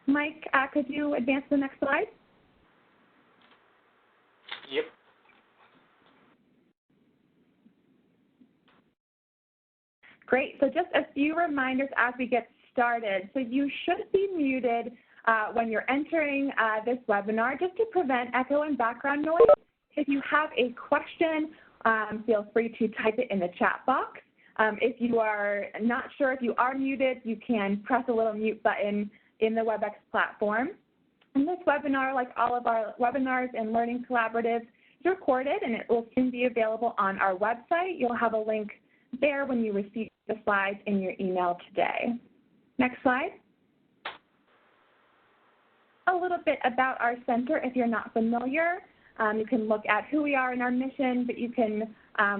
Mike, could you advance to the next slide? Yep. Great. So just a few reminders as we get started. So you should be muted when you're entering this webinar just to prevent echo and background noise. If you have a question, feel free to type it in the chat box. If you are not sure if you are muted, you can press a little mute button in the WebEx platform. And this webinar, like all of our webinars and learning collaboratives, is recorded and it will soon be available on our website. You'll have a link there when you receive the slides in your email today. Next slide. A little bit about our center if you're not familiar. You can look at who we are and our mission, but you can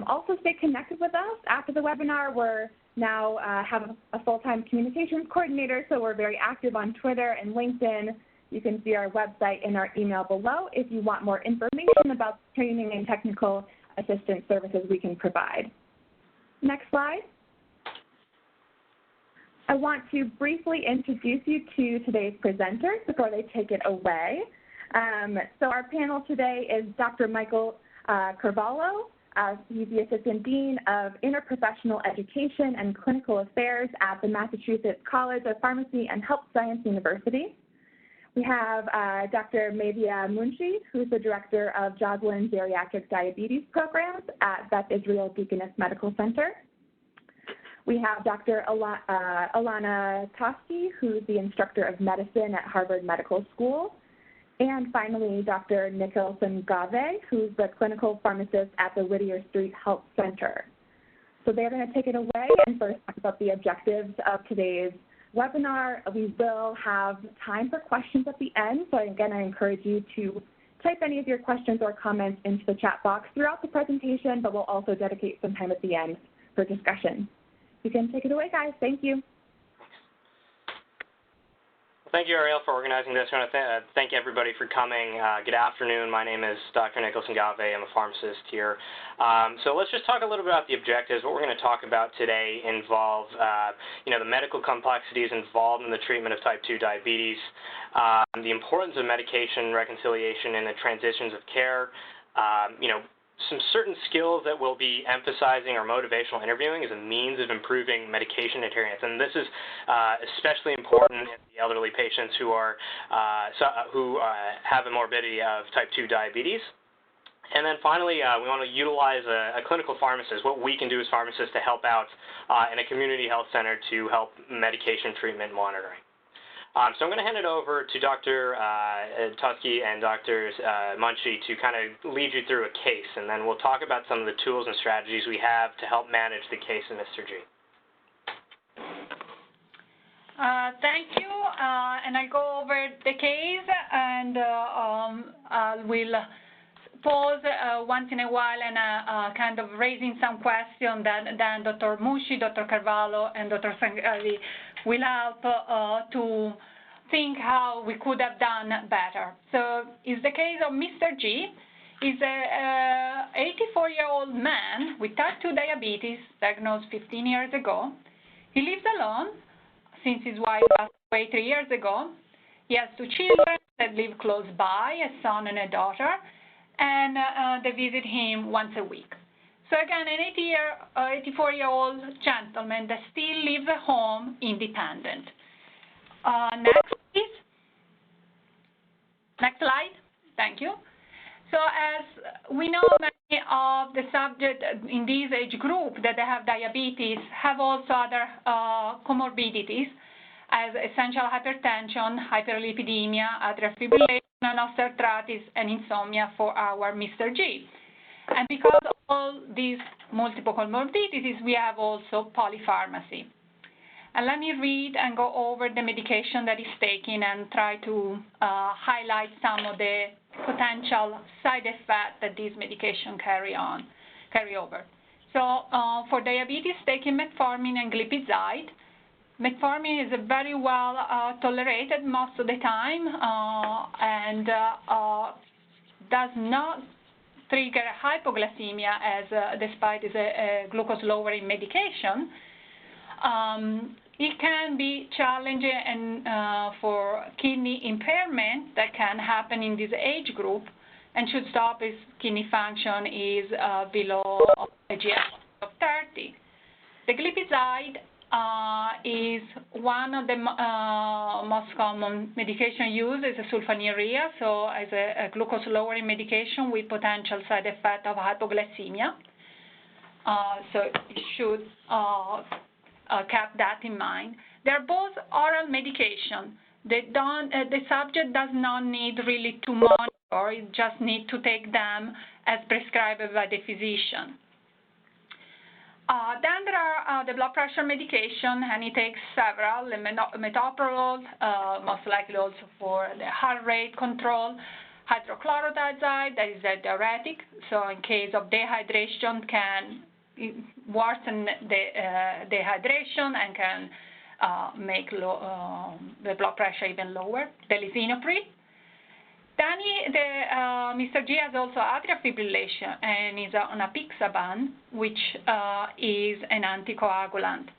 also stay connected with us after the webinar. We're now have a full-time communications coordinator, so we're very active on Twitter and LinkedIn. You can see our website in our email below if you want more information about training and technical assistance services we can provide. Next slide. I want to briefly introduce you to today's presenters before they take it away. So our panel today is Dr. Michael Carvalho. He's the Assistant Dean of Interprofessional Education and Clinical Affairs at the Massachusetts College of Pharmacy and Health Science University. We have Dr. Medha Munshi, who's the Director of Joslin Geriatric Diabetes Programs at Beth Israel Deaconess Medical Center. We have Dr. Elena Toschi, who's the Instructor of Medicine at Harvard Medical School. And finally, Dr. Nikhil Sangave, who's the Clinical Pharmacist at the Whittier Street Health Center. So they're going to take it away and first talk about the objectives of today's webinar. We will have time for questions at the end. So again, I encourage you to type any of your questions or comments into the chat box throughout the presentation, but we'll also dedicate some time at the end for discussion. You can take it away, guys. Thank you. Thank you, Ariel, for organizing this. I want to thank everybody for coming. Good afternoon. My name is Dr. Nikhil Sangave. I'm a pharmacist here. So let's just talk a little bit about the objectives. What we're going to talk about today involve, the medical complexities involved in the treatment of type 2 diabetes, the importance of medication reconciliation in the transitions of care, some certain skills that we'll be emphasizing are motivational interviewing as a means of improving medication adherence, and this is especially important in the elderly patients who are have a morbidity of type 2 diabetes. And then finally, we want to utilize a clinical pharmacist, what we can do as pharmacists to help out in a community health center to help medication treatment monitoring. So I'm going to hand it over to Dr. Toschi and Dr. Munshi to kind of lead you through a case, and then we'll talk about some of the tools and strategies we have to help manage the case of Mr. G. Thank you, and I'll go over the case, and we'll pause once in a while and kind of raising some questions that then Dr. Munshi, Dr. Carvalho, and Dr. Sangave will help to think how we could have done better. So it's the case of Mr. G. He's a 84-year-old man with type 2 diabetes, diagnosed 15 years ago. He lives alone since his wife passed away 3 years ago. He has 2 children that live close by, a son and a daughter, and they visit him once a week. So again, an 84-year-old gentleman that still lives at home independent. Next, please. Next slide. Thank you. So as we know, many of the subjects in this age group that they have diabetes have also other comorbidities as essential hypertension, hyperlipidemia, atrial fibrillation, and osteoarthritis, and insomnia for our Mr. G. And because of all these multiple comorbidities, we have also polypharmacy. And let me read and go over the medication that he's taking and try to highlight some of the potential side effects that these medications carry over. So for diabetes, taking metformin and glipizide. Metformin is very well tolerated most of the time and does not trigger hypoglycemia despite it's a glucose lowering medication. It can be challenging and for kidney impairment that can happen in this age group and should stop if kidney function is below a GFR of 30. The glipizide is one of the most common medication used as a sulfonylurea, so as a glucose-lowering medication with potential side effect of hypoglycemia. So you should keep that in mind. They're both oral medication. The subject does not need really to monitor, it just needs to take them as prescribed by the physician. Then there are the blood pressure medication, and it takes several, the metoprolol, most likely also for the heart rate control, hydrochlorothiazide, that is a diuretic, so in case of dehydration can worsen the dehydration and can make the blood pressure even lower, the lisinopril. Then Mr. G has also atrial fibrillation and is on apixaban, which is an anticoagulant.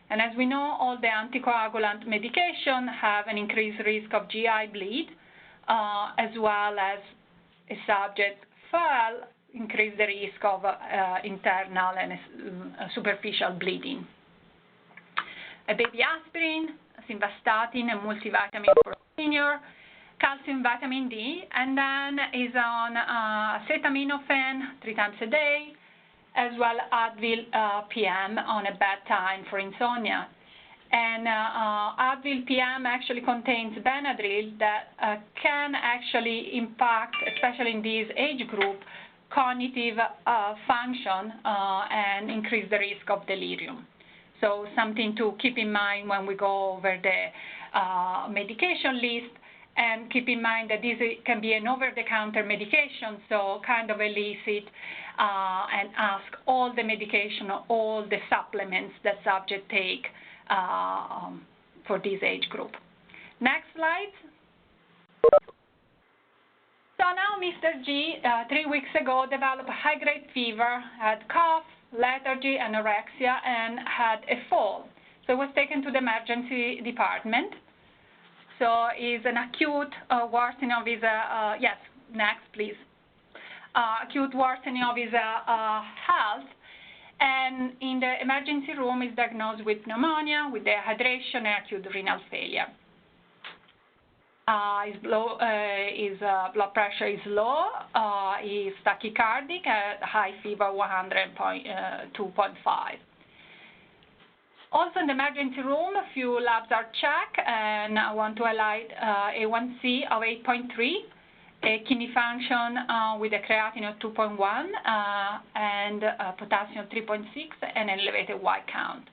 And as we know, all the anticoagulant medication have an increased risk of GI bleed, as well as a subject fell increase the risk of internal and superficial bleeding. A baby aspirin, simvastatin, and multivitamin for senior, calcium, vitamin D, and then is on acetaminophen 3 times a day, as well Advil PM on a bedtime for insomnia. And Advil PM actually contains Benadryl that can actually impact, especially in this age group, cognitive function and increase the risk of delirium. So something to keep in mind when we go over the medication list. And keep in mind that this can be an over-the-counter medication, so kind of elicit and ask all the medication or all the supplements that subjects take for this age group. Next slide. So now Mr. G, 3 weeks ago, developed a high-grade fever, had cough, lethargy, anorexia, and had a fall. So he was taken to the emergency department. So is an acute worsening of his, yes, next please. Acute worsening of his health, and in the emergency room is diagnosed with pneumonia, with dehydration and acute renal failure. His blood pressure is low, he's tachycardic, high fever 102.5. Also in the emergency room, a few labs are checked, and I want to highlight A1C of 8.3, a kidney function with a creatinine of 2.1, and potassium 3.6, and an elevated white count.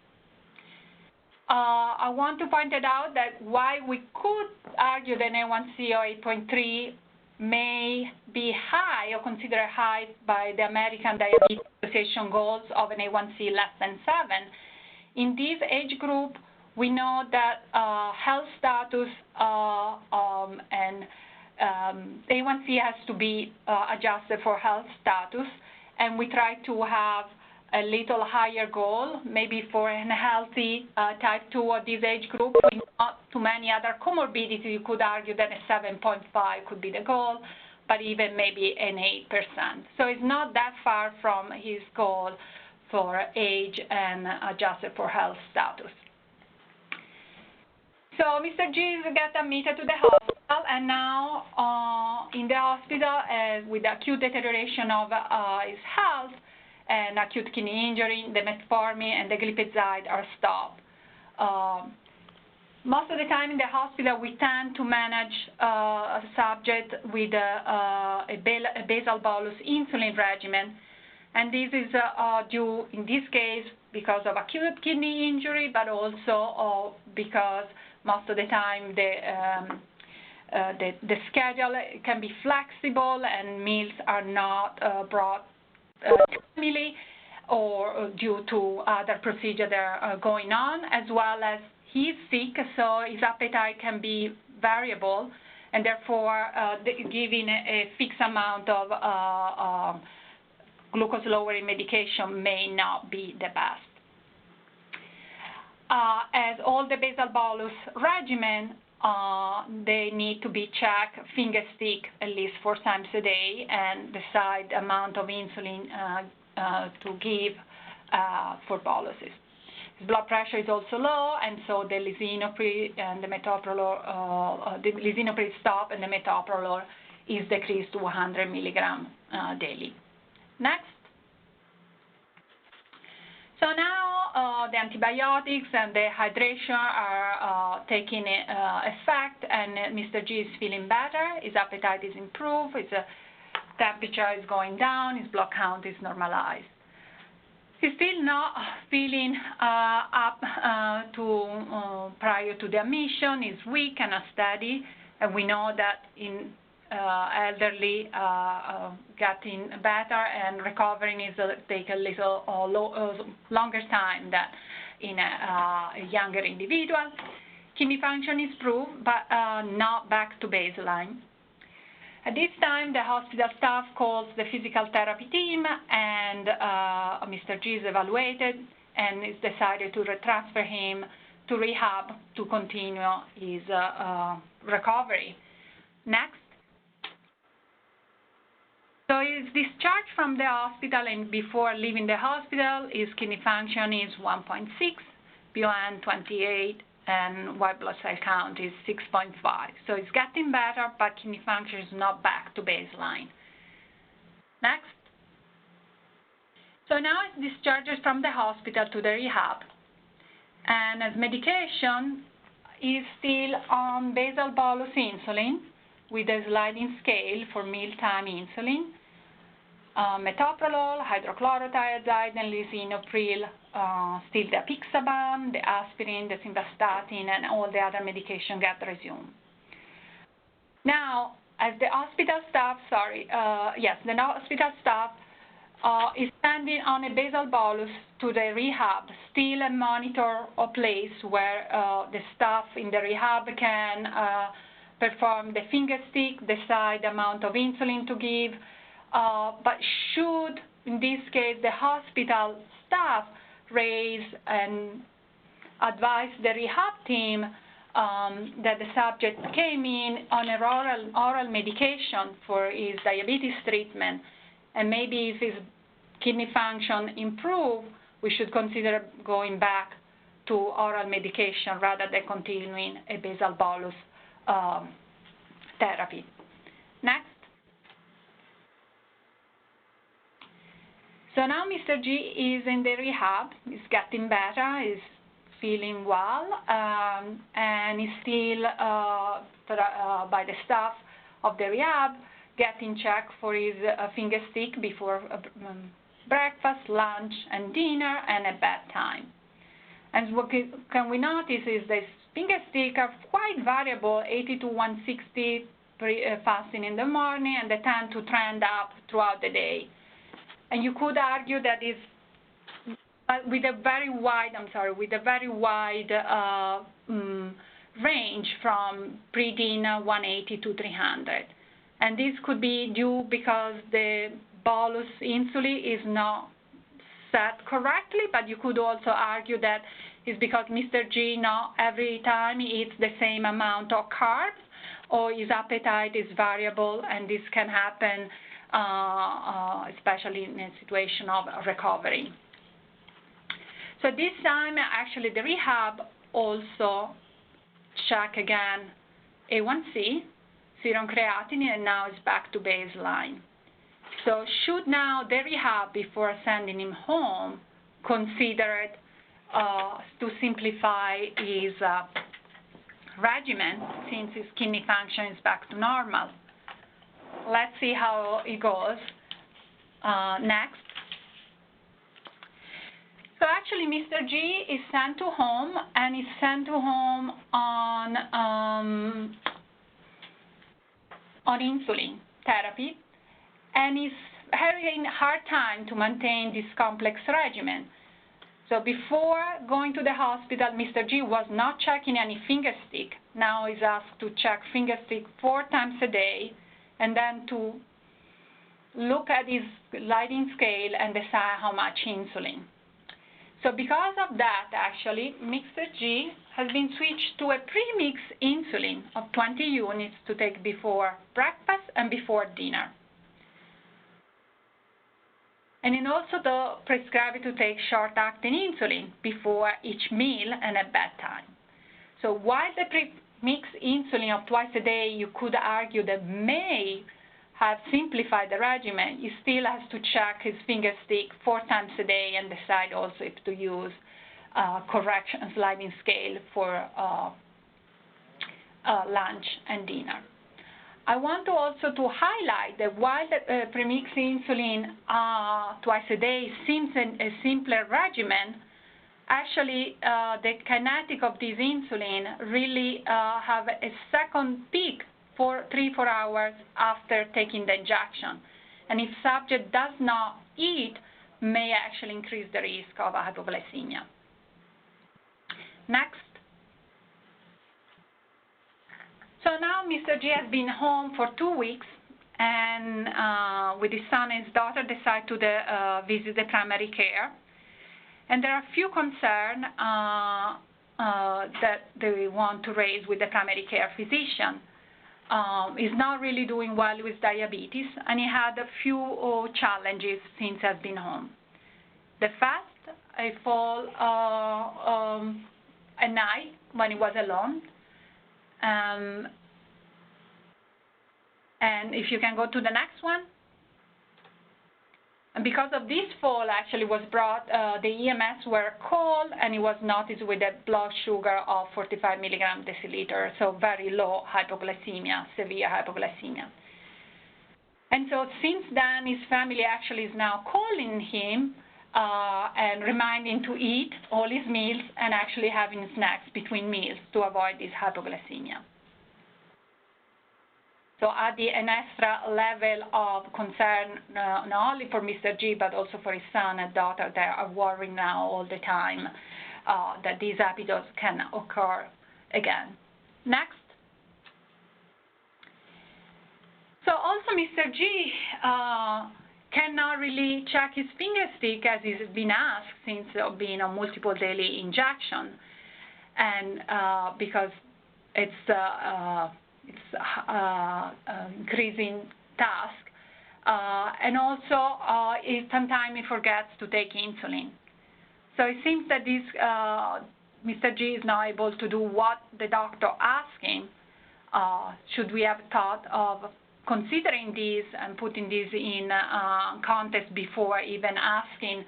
I want to point it out that while we could argue that A1C of 8.3 may be high or considered high by the American Diabetes Association goals of an A1C less than 7, in this age group, we know that health status and A1C has to be adjusted for health status, and we try to have a little higher goal, maybe for a healthy type 2 of this age group. With not too many other comorbidities, you could argue that a 7.5 could be the goal, but even maybe an 8%. So it's not that far from his goal for age and adjusted for health status. So Mr. G got admitted to the hospital, and now in the hospital with acute deterioration of his health and acute kidney injury, the metformin and the glipizide are stopped. Most of the time in the hospital, we tend to manage a subject with a basal bolus insulin regimen. And this is due, in this case, because of acute kidney injury, but also because most of the time the schedule can be flexible and meals are not brought timely or due to other procedures that are going on, as well as he's sick, so his appetite can be variable, and therefore giving a fixed amount of glucose-lowering medication may not be the best. as all the basal bolus regimen, they need to be checked finger stick at least 4 times a day and decide the amount of insulin to give for boluses. His blood pressure is also low, and so the lisinopril and the metoprolol, the lisinopril stop and the metoprolol is decreased to 100 milligrams daily. Next. So now the antibiotics and the hydration are taking effect, and Mr. G is feeling better. His appetite is improved. His temperature is going down. His blood count is normalized. He's still not feeling up to prior to the admission. He's weak and unsteady, and we know that in elderly getting better and recovering is take a little longer time than in a younger individual. Kidney function is improved, but not back to baseline. At this time, the hospital staff calls the physical therapy team, and Mr. G is evaluated, and it's decided to transfer him to rehab to continue his recovery. Next. So he's discharged from the hospital, and before leaving the hospital, his kidney function is 1.6, BON 28, and white blood cell count is 6.5. So it's getting better, but kidney function is not back to baseline. Next. So now it discharges from the hospital to the rehab. And as medication, is still on basal bolus insulin with a sliding scale for mealtime insulin, metoprolol, hydrochlorothiazide, and lisinopril, still the apixaban, the aspirin, the simvastatin, and all the other medication get resumed. Now, as the hospital staff, the hospital staff is standing on a basal bolus to the rehab, still a monitor or place where the staff in the rehab can perform the finger stick, decide the amount of insulin to give, but should, in this case, the hospital staff raise and advise the rehab team that the subject came in on an oral medication for his diabetes treatment, and maybe if his kidney function improve, we should consider going back to oral medication rather than continuing a basal bolus therapy. Next. So now Mr. G is in the rehab. He's getting better. He's feeling well, and he's still by the staff of the rehab getting checked for his finger stick before breakfast, lunch, and dinner, and at bedtime. And what can we notice is this finger stick are quite variable, 80 to 160 fasting in the morning, and they tend to trend up throughout the day. And you could argue that is with a very wide range from pre-dinner 180 to 300. And this could be due because the bolus insulin is not set correctly, but you could also argue that it's because Mr. G not every time eats the same amount of carbs, or his appetite is variable, and this can happen especially in a situation of recovery. So this time, actually, the rehab also check again A1C, serum creatinine, and now it's back to baseline. So should now the rehab, before sending him home, consider it to simplify his regimen, since his kidney function is back to normal. Let's see how it goes. Next. So actually, Mr. G is sent to home, and is sent to home on insulin therapy, and is having a hard time to maintain this complex regimen. So before going to the hospital, Mr. G was not checking any finger stick. Now he's asked to check finger stick 4 times a day, and then to look at his sliding scale and decide how much insulin. So because of that, actually, Mr. G has been switched to a pre-mixed insulin of 20 units to take before breakfast and before dinner. And then also prescribed to take short-acting insulin before each meal and at bedtime. So while the pre-mixed insulin of twice a day, you could argue that may have simplified the regimen, he still has to check his finger stick 4 times a day and decide also if to use correction sliding scale for lunch and dinner. I want to also to highlight that while the premixed insulin twice a day seems a simpler regimen, actually the kinetic of this insulin really have a second peak for 3-4 hours after taking the injection. And if subject does not eat, may actually increase the risk of hypoglycemia. Next. So now Mr. G has been home for 2 weeks, and with his son and his daughter decide to visit the primary care. And there are a few concerns that they want to raise with the primary care physician. He's not really doing well with diabetes, and he had a few challenges since he has been home. The first, a fall at night when he was alone. And if you can go to the next one. And because of this fall, actually was brought, the EMS were called, and it was noticed with a blood sugar of 45 milligram deciliter, so very low hypoglycemia, severe hypoglycemia. And so since then, his family actually is now calling him and reminding to eat all his meals and actually having snacks between meals to avoid this hypoglycemia. So an extra level of concern not only for Mr. G, but also for his son and daughter. They are worrying now all the time that these episodes can occur again. Next. So also Mr. G cannot really check his finger stick as he's been asked since being on multiple daily injection, and because it's increasing task, and also sometimes he forgets to take insulin. So it seems that this Mr. G is not able to do what the doctor asked him. Should we have thought of considering this and putting this in context before even asking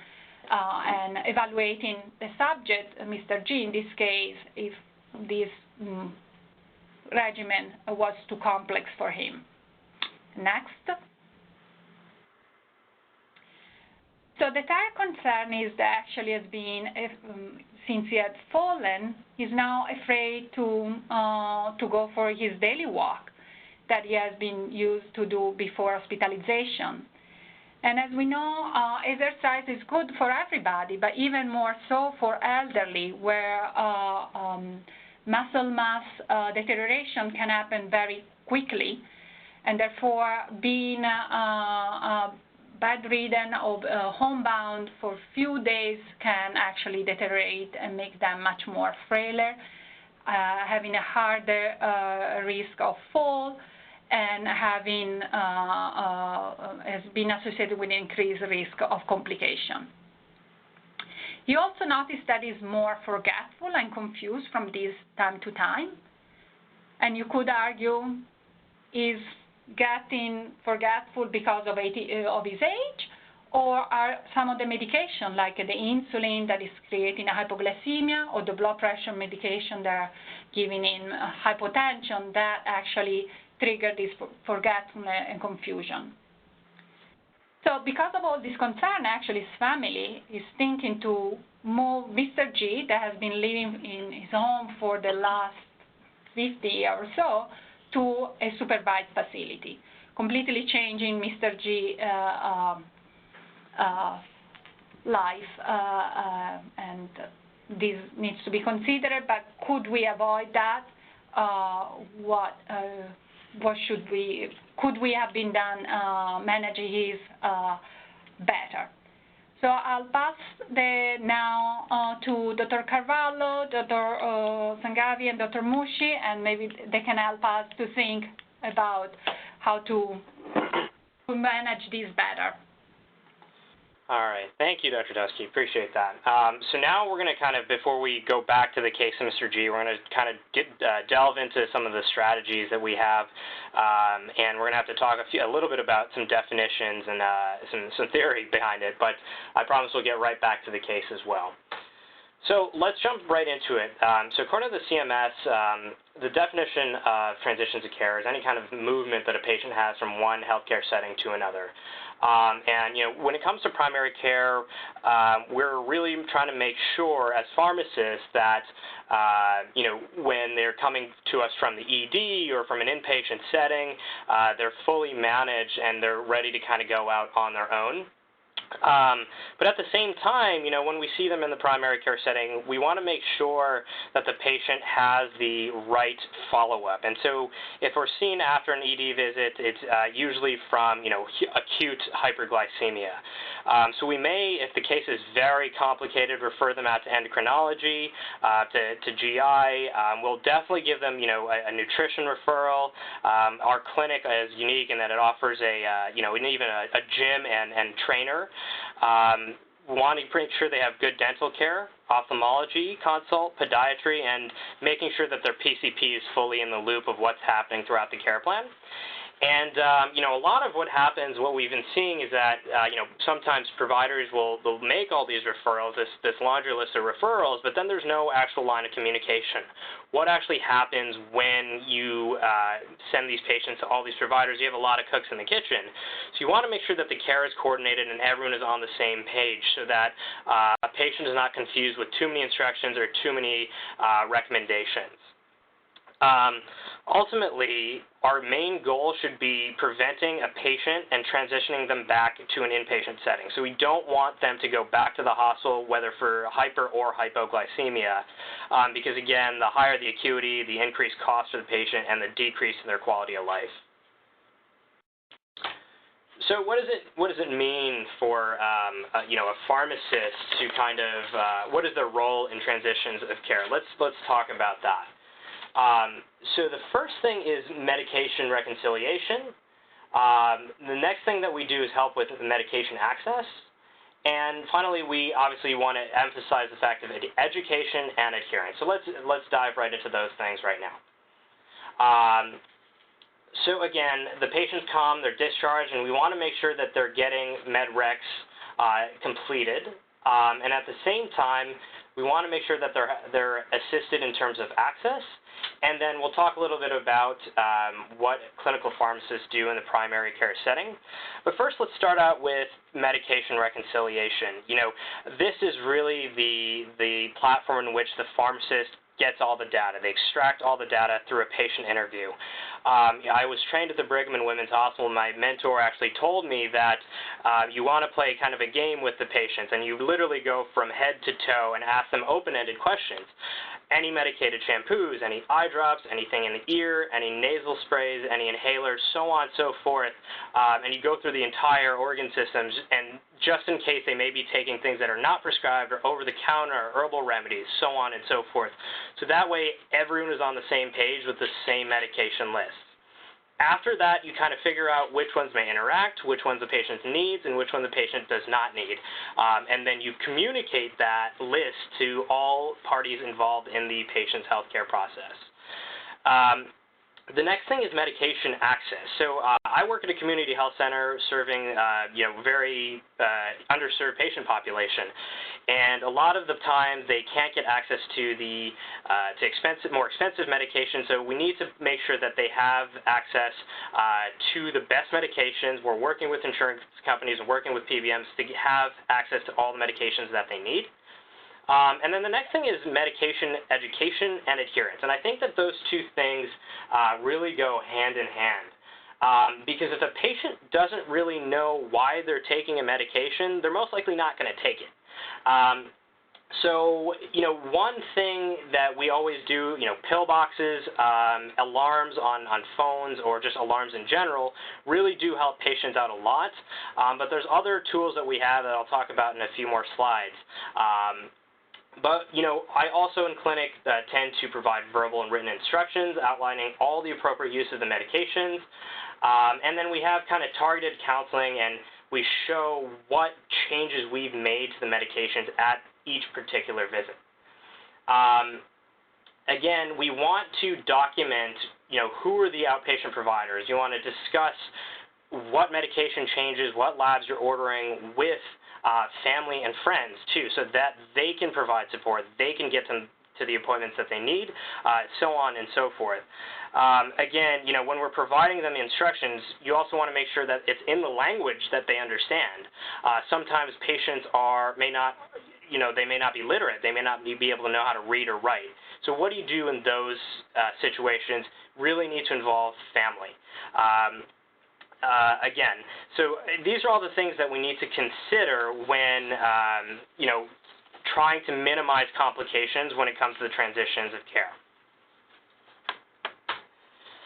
and evaluating the subject, Mr. G, in this case, if this regimen was too complex for him. Next. So the third concern is that actually has been, since he had fallen, he's now afraid to go for his daily walk that he has been used to do before hospitalization. And as we know, exercise is good for everybody, but even more so for elderly, where muscle mass deterioration can happen very quickly, and therefore being bedridden or homebound for a few days can actually deteriorate and make them much more frailer, having a harder risk of fall, and having has been associated with increased risk of complication. He also noticed that he's more forgetful and confused from this time to time. And you could argue, is getting forgetful because of his age, or are some of the medication, like the insulin that is creating a hypoglycemia, or the blood pressure medication that are giving in hypotension, that actually trigger this forgetfulness and confusion. So because of all this concern, actually his family is thinking to move Mr. G, that has been living in his home for the last 50 years or so, to a supervised facility, completely changing Mr. G life, and this needs to be considered, but could we avoid that? What could we have been done managing his better? So I'll pass now to Dr. Carvalho, Dr. Sangave, and Dr. Munshi, and maybe they can help us to think about how to manage this better. All right. Thank you, Dr. Toschi. Appreciate that. So now we're going to kind of, before we go back to the case of Mr. G, we're going to kind of delve into some of the strategies that we have, and we're going to have to talk a little bit about some definitions and some theory behind it, but I promise we'll get right back to the case as well. So let's jump right into it. So according to the CMS, the definition of transitions of care is any kind of movement that a patient has from one healthcare setting to another. And, when it comes to primary care, we're really trying to make sure as pharmacists that, when they're coming to us from the ED or from an inpatient setting, they're fully managed and they're ready to kind of go out on their own. But at the same time, when we see them in the primary care setting, we want to make sure that the patient has the right follow-up. And so if we're seen after an ED visit, it's usually from, acute hyperglycemia. So we may, if the case is very complicated, refer them out to endocrinology, to GI. We'll definitely give them, a nutrition referral. Our clinic is unique in that it offers even a gym and trainer. Wanting to make sure they have good dental care, ophthalmology consult, podiatry, and making sure that their PCP is fully in the loop of what's happening throughout the care plan. And, a lot of what happens, what we've been seeing is that, sometimes providers will make all these referrals, this laundry list of referrals, but then there's no actual line of communication. What actually happens when you send these patients to all these providers? You have a lot of cooks in the kitchen. So you want to make sure that the care is coordinated and everyone is on the same page so that a patient is not confused with too many instructions or too many recommendations. Ultimately, our main goal should be preventing a patient and transitioning them back to an inpatient setting. So we don't want them to go back to the hospital, whether for hyper or hypoglycemia, because again, the higher the acuity, the increased cost for the patient, and the decrease in their quality of life. So what does it mean for a pharmacist to kind of what is their role in transitions of care? Let's talk about that. So the first thing is medication reconciliation. The next thing that we do is help with medication access. And finally, we obviously want to emphasize the fact of education and adherence. So let's dive right into those things right now. So again, the patients come, they're discharged, and we want to make sure that they're getting med recs completed. And at the same time, we want to make sure that they're assisted in terms of access. And then we'll talk a little bit about what clinical pharmacists do in the primary care setting. But first, let's start out with medication reconciliation. This is really the platform in which the pharmacist gets all the data. They extract all the data through a patient interview. I was trained at the Brigham and Women's Hospital, and my mentor actually told me that you want to play kind of a game with the patients, and you literally go from head to toe and ask them open-ended questions. Any medicated shampoos, any eye drops, anything in the ear, any nasal sprays, any inhalers, so on and so forth, and you go through the entire organ systems, and just in case they may be taking things that are not prescribed or over-the-counter or herbal remedies, so on and so forth. So that way, everyone is on the same page with the same medication list. After that, you kind of figure out which ones may interact, which ones the patient needs, and which one the patient does not need. And then you communicate that list to all parties involved in the patient's healthcare process. The next thing is medication access. So I work at a community health center serving very underserved patient population, and a lot of the time they can't get access to the more expensive medication. So we need to make sure that they have access to the best medications. We're working with insurance companies and working with PBMs to have access to all the medications that they need. And then the next thing is medication education and adherence. And I think that those two things really go hand in hand. Because if a patient doesn't really know why they're taking a medication, they're most likely not going to take it. So, one thing that we always do, pill boxes, alarms on phones, or just alarms in general really do help patients out a lot. But there's other tools that we have that I'll talk about in a few more slides. But, I also in clinic tend to provide verbal and written instructions outlining all the appropriate use of the medications. And then we have kind of targeted counseling, and we show what changes we've made to the medications at each particular visit. Again, we want to document, who are the outpatient providers. You want to discuss what medication changes, what labs you're ordering with family and friends, too, so that they can provide support, they can get them to the appointments that they need, so on and so forth. Again, when we're providing them the instructions, you also want to make sure that it's in the language that they understand. Sometimes patients may not be literate. They may not be able to know how to read or write. So what do you do in those situations? Really need to involve family. Again, so these are all the things that we need to consider when, trying to minimize complications when it comes to the transitions of care.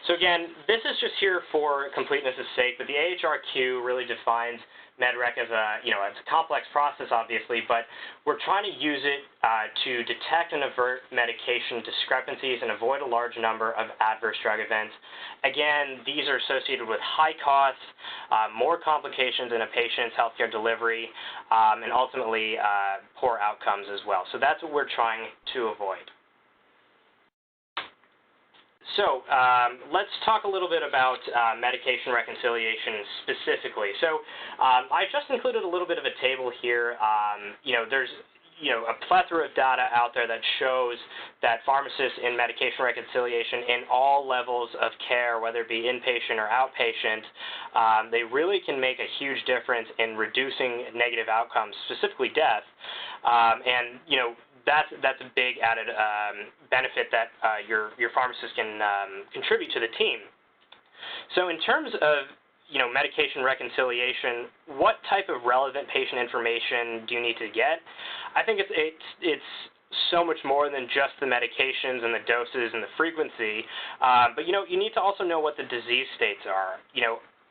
So again, this is just here for completeness' sake, but the AHRQ really defines MedRec as it's a complex process, obviously, but we're trying to use it to detect and avert medication discrepancies and avoid a large number of adverse drug events. Again, these are associated with high costs, more complications in a patient's healthcare delivery, and ultimately poor outcomes as well. So that's what we're trying to avoid. So let's talk a little bit about medication reconciliation specifically. So I just included a little bit of a table here. There's a plethora of data out there that shows that pharmacists in medication reconciliation in all levels of care, whether it be inpatient or outpatient, they really can make a huge difference in reducing negative outcomes, specifically death. And that's a big added benefit that your pharmacist can contribute to the team. So in terms of medication reconciliation, what type of relevant patient information do you need to get? I think it's so much more than just the medications and the doses and the frequency, but you need to also know what the disease states are.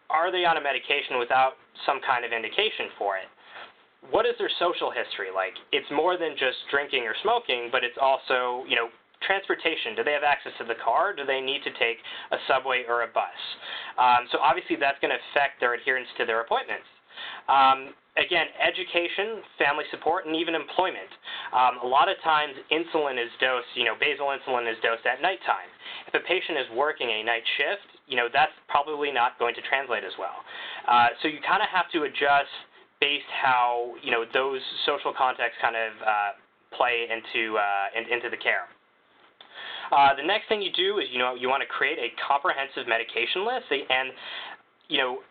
Are they on a medication without some kind of indication for it? What is their social history like? It's more than just drinking or smoking, but it's also, transportation. Do they have access to the car? Do they need to take a subway or a bus? So obviously that's going to affect their adherence to their appointments. Again, education, family support, and even employment. A lot of times insulin is dosed, basal insulin is dosed at nighttime. If a patient is working a night shift, that's probably not going to translate as well. So you kind of have to adjust based how those social contexts kind of play into the care. The next thing you do is you want to create a comprehensive medication list, and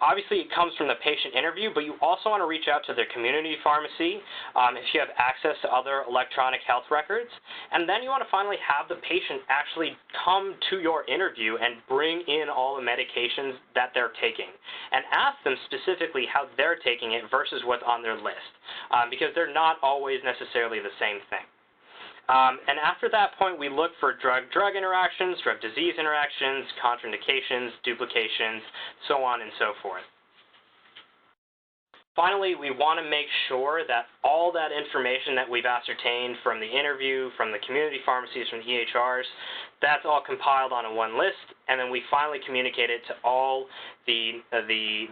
obviously it comes from the patient interview, but you also want to reach out to their community pharmacy if you have access to other electronic health records. And then you want to finally have the patient actually come to your interview and bring in all the medications that they're taking, and ask them specifically how they're taking it versus what's on their list, because they're not always necessarily the same thing. And after that point, we look for drug-drug interactions, drug-disease interactions, contraindications, duplications, so on and so forth. Finally, we want to make sure that all that information that we've ascertained from the interview, from the community pharmacies, from the EHRs, that's all compiled on one list, and then we finally communicate it to all the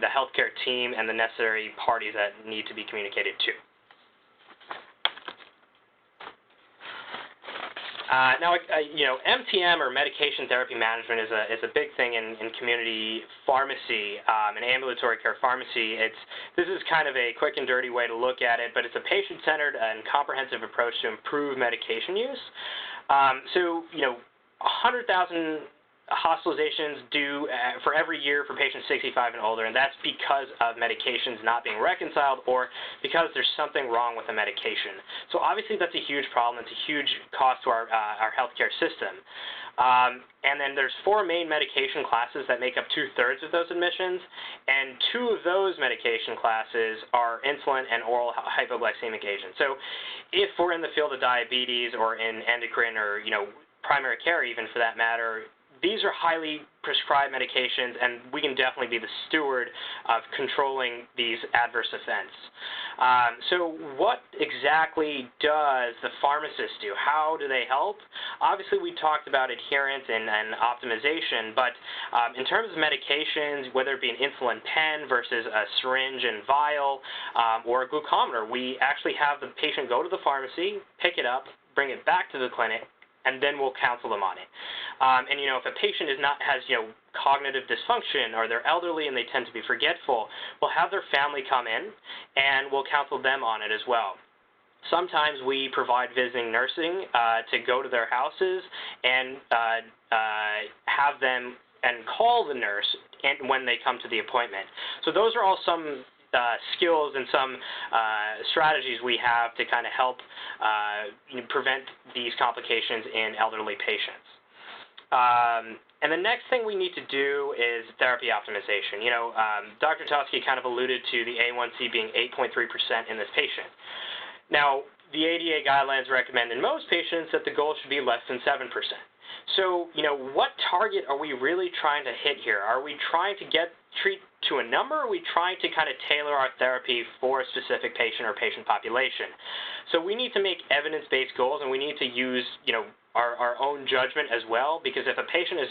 healthcare team and the necessary parties that need to be communicated to. Now, MTM, or medication therapy management, is a big thing in community pharmacy and ambulatory care pharmacy. This is kind of a quick and dirty way to look at it, but it's a patient-centered and comprehensive approach to improve medication use. 100,000 hospitalizations due for every year for patients 65 and older, and that's because of medications not being reconciled or because there's something wrong with the medication. So obviously that's a huge problem. It's a huge cost to our healthcare system. And then there's 4 main medication classes that make up 2/3 of those admissions, and 2 of those medication classes are insulin and oral hypoglycemic agents. So if we're in the field of diabetes or in endocrine or, primary care even for that matter, these are highly prescribed medications, and we can definitely be the steward of controlling these adverse events. So what exactly does the pharmacist do? How do they help? Obviously, we talked about adherence and optimization, but in terms of medications, whether it be an insulin pen versus a syringe and vial or a glucometer, we actually have the patient go to the pharmacy, pick it up, bring it back to the clinic, and then we'll counsel them on it. And if a patient has cognitive dysfunction or they're elderly and they tend to be forgetful, we'll have their family come in and we'll counsel them on it as well. Sometimes we provide visiting nursing to go to their houses and have them and call the nurse when they come to the appointment. So those are all some skills and some strategies we have to kind of help prevent these complications in elderly patients. And the next thing we need to do is therapy optimization. Dr. Toschi kind of alluded to the A1C being 8.3% in this patient. Now, the ADA guidelines recommend in most patients that the goal should be less than 7%. So, what target are we really trying to hit here? Are we trying to treat to a number, or are we trying to kind of tailor our therapy for a specific patient or patient population? So we need to make evidence-based goals, and we need to use, our own judgment as well, because if a patient is,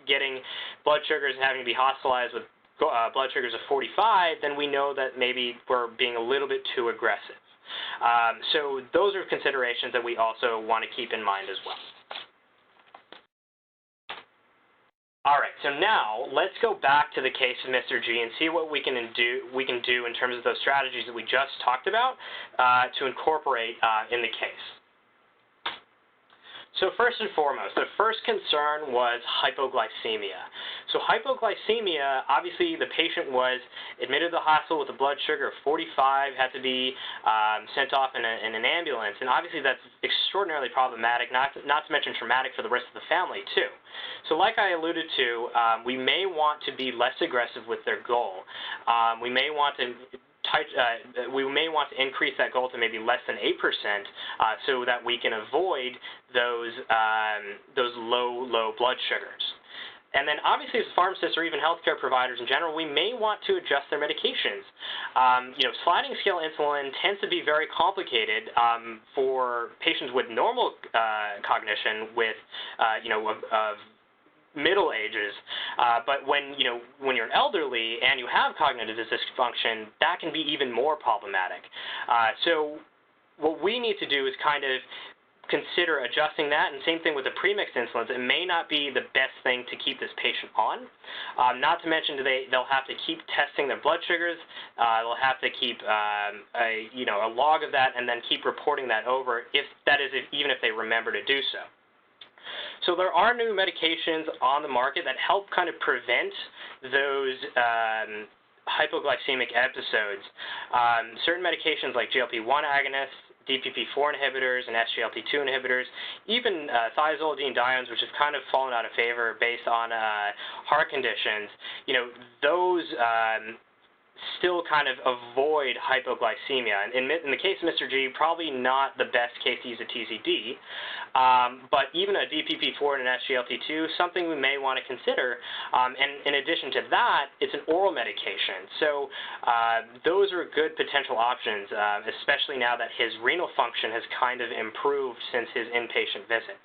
getting blood sugars and having to be hospitalized with blood sugars of 45, then we know that maybe we're being a little bit too aggressive. So those are considerations that we also want to keep in mind as well. All right, so now let's go back to the case of Mr. G and see what we can do in terms of those strategies that we just talked about to incorporate in the case. So first and foremost, the first concern was hypoglycemia. So hypoglycemia, obviously the patient was admitted to the hospital with a blood sugar of 45, had to be sent off in an ambulance, and obviously that's extraordinarily problematic, not to mention traumatic for the rest of the family too. So like I alluded to, we may want to be less aggressive with their goal. We may want to increase that goal to maybe less than 8% so that we can avoid those low blood sugars. And then obviously as pharmacists or even healthcare providers in general, we may want to adjust their medications. Sliding scale insulin tends to be very complicated for patients with normal cognition with, of middle ages, but when you're elderly and you have cognitive dysfunction, that can be even more problematic. So what we need to do is kind of consider adjusting that, and same thing with the premixed insulins. It may not be the best thing to keep this patient on. Not to mention they'll have to keep testing their blood sugars. They'll have to keep a log of that and then keep reporting that over, even if they remember to do so. So there are new medications on the market that help kind of prevent those hypoglycemic episodes. Certain medications like GLP-1 agonists, DPP-4 inhibitors, and SGLT2 inhibitors, even thiazolidinediones, which have kind of fallen out of favor based on heart conditions, those still kind of avoid hypoglycemia. In the case of Mr. G, probably not the best case to use a TZD, but even a DPP-4 and an SGLT2, something we may want to consider. And in addition to that, it's an oral medication. So those are good potential options, especially now that his renal function has kind of improved since his inpatient visit.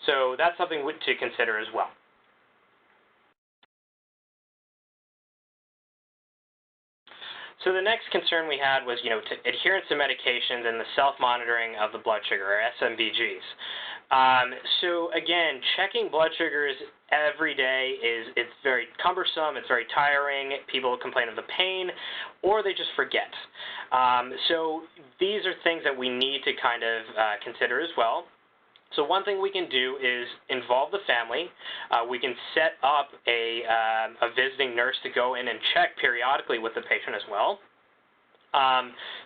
So that's something to consider as well. So the next concern we had was, adherence to medications and the self-monitoring of the blood sugar, or SMBGs. So again, checking blood sugars every day it's very cumbersome, it's very tiring, people complain of the pain, or they just forget. So these are things that we need to kind of consider as well. So one thing we can do is involve the family. We can set up a visiting nurse to go in and check periodically with the patient as well.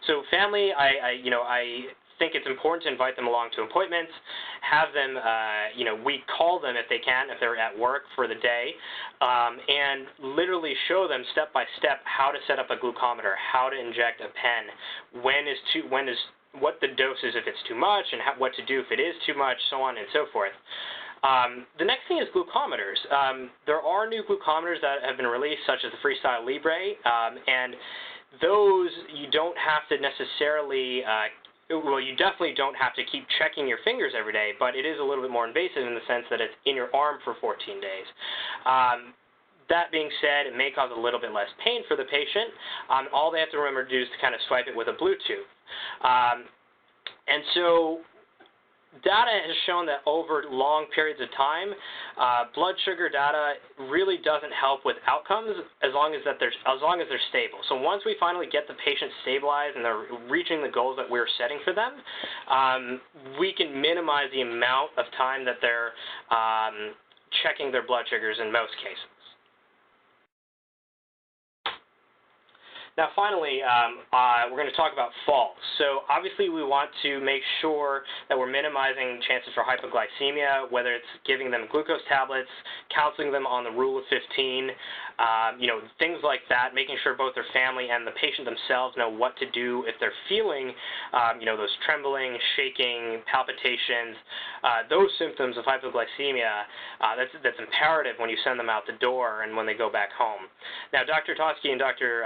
So family, I think it's important to invite them along to appointments, have them, we call them if they can, if they're at work for the day, and literally show them step by step how to set up a glucometer, how to inject a pen, what the dose is if it's too much, and what to do if it is too much, so on and so forth. The next thing is glucometers. There are new glucometers that have been released, such as the Freestyle Libre, and those you don't have to necessarily you definitely don't have to keep checking your fingers every day, but it is a little bit more invasive in the sense that it's in your arm for 14 days. That being said, it may cause a little bit less pain for the patient. All they have to remember to do is to kind of swipe it with a Bluetooth. And so data has shown that over long periods of time, blood sugar data really doesn't help with outcomes as long as they're stable. So once we finally get the patient stabilized and they're reaching the goals that we're setting for them, we can minimize the amount of time that they're checking their blood sugars in most cases. Now, finally, we're going to talk about falls. So obviously, we want to make sure that we're minimizing chances for hypoglycemia, whether it's giving them glucose tablets, counseling them on the rule of 15, things like that, making sure both their family and the patient themselves know what to do if they're feeling, those trembling, shaking, palpitations, those symptoms of hypoglycemia. That's imperative when you send them out the door and when they go back home. Now, Dr. Toschi and Dr.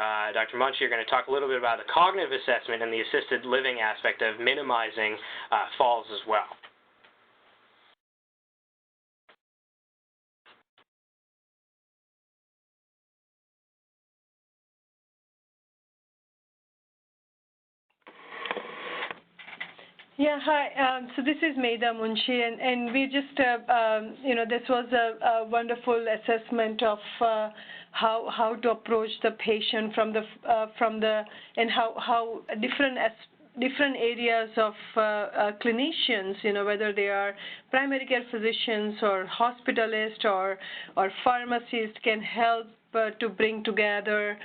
Munshi are going to talk a little bit about the cognitive assessment and the assisted living aspect of minimizing falls as well. Yeah, hi. So this is Medha, Munshi, and we just, this was a wonderful assessment of how to approach the patient from the and how different areas of clinicians, whether they are primary care physicians or hospitalists or pharmacists, can help to bring together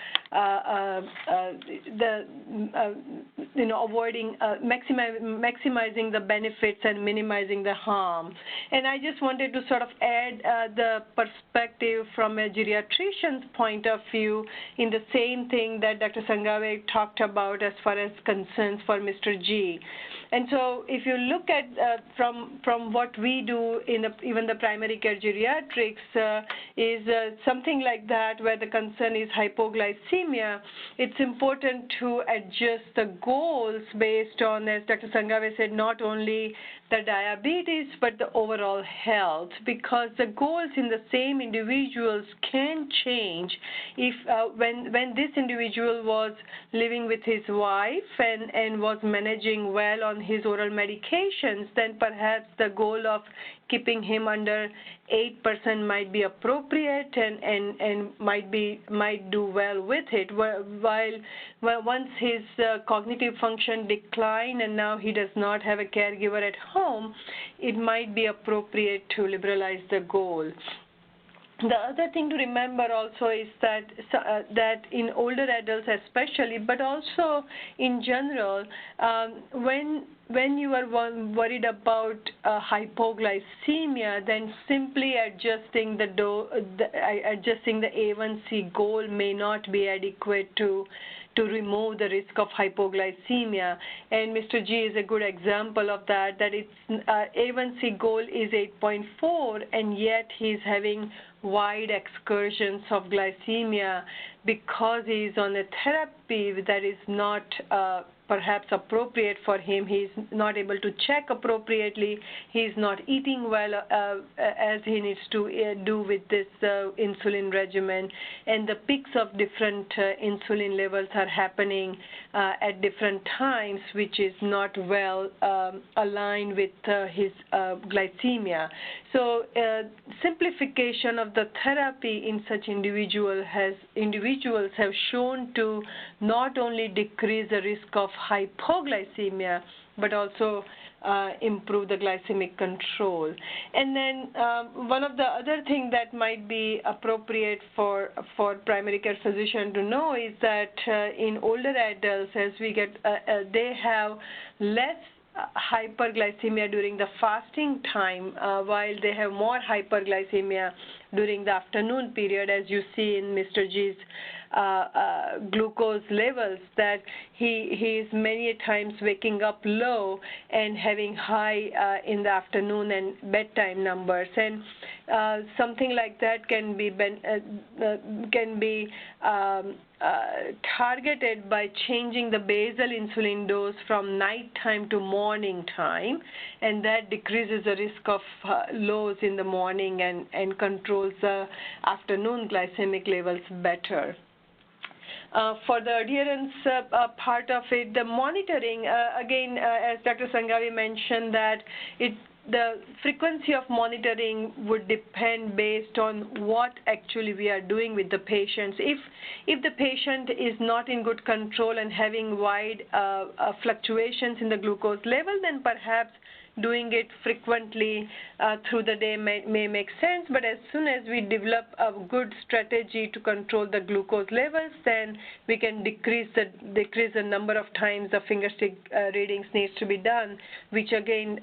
maximizing the benefits and minimizing the harm. And I just wanted to sort of add the perspective from a geriatrician's point of view in the same thing that Dr. Sangave talked about as far as concerns for Mr. G. And so if you look at from what we do in even the primary care geriatrics is something like that where the concern is hypoglycemia, it's important to adjust the goals based on, as Dr. Sangave said, not only the diabetes but the overall health, because the goals in the same individuals can change if when this individual was living with his wife and was managing well on his oral medications, then perhaps the goal of keeping him under 8% might be appropriate and might do well with it. While once his cognitive function decline and now he does not have a caregiver at home, it might be appropriate to liberalize the goal. The other thing to remember also is that in older adults especially, but also in general, when you are worried about hypoglycemia, then simply adjusting the A1C goal may not be adequate to remove the risk of hypoglycemia. And Mr. G is a good example of that, its A1C goal is 8.4, and yet he's having wide excursions of glycemia because he's on a therapy that is not perhaps appropriate for him. He's not able to check appropriately. He's not eating well as he needs to do with this insulin regimen. And the peaks of different insulin levels are happening at different times, which is not well aligned with his glycemia. So simplification of the therapy in such individuals individuals have shown to not only decrease the risk of hypoglycemia, but also improve the glycemic control. And then one of the other things that might be appropriate for primary care physician to know is that in older adults, as we get, they have less hyperglycemia during the fasting time, while they have more hyperglycemia during the afternoon period, as you see in Mr. G's glucose levels, that he is many times waking up low and having high in the afternoon and bedtime numbers. And something like that can be targeted by changing the basal insulin dose from nighttime to morning time, and that decreases the risk of lows in the morning and controls the afternoon glycemic levels better. For the adherence part of it, the monitoring, again, as Dr. Sangave mentioned, that the frequency of monitoring would depend based on what actually we are doing with the patients. If the patient is not in good control and having wide fluctuations in the glucose level, then perhaps doing it frequently through the day may make sense. But as soon as we develop a good strategy to control the glucose levels, then we can decrease the number of times the fingerstick readings needs to be done, which again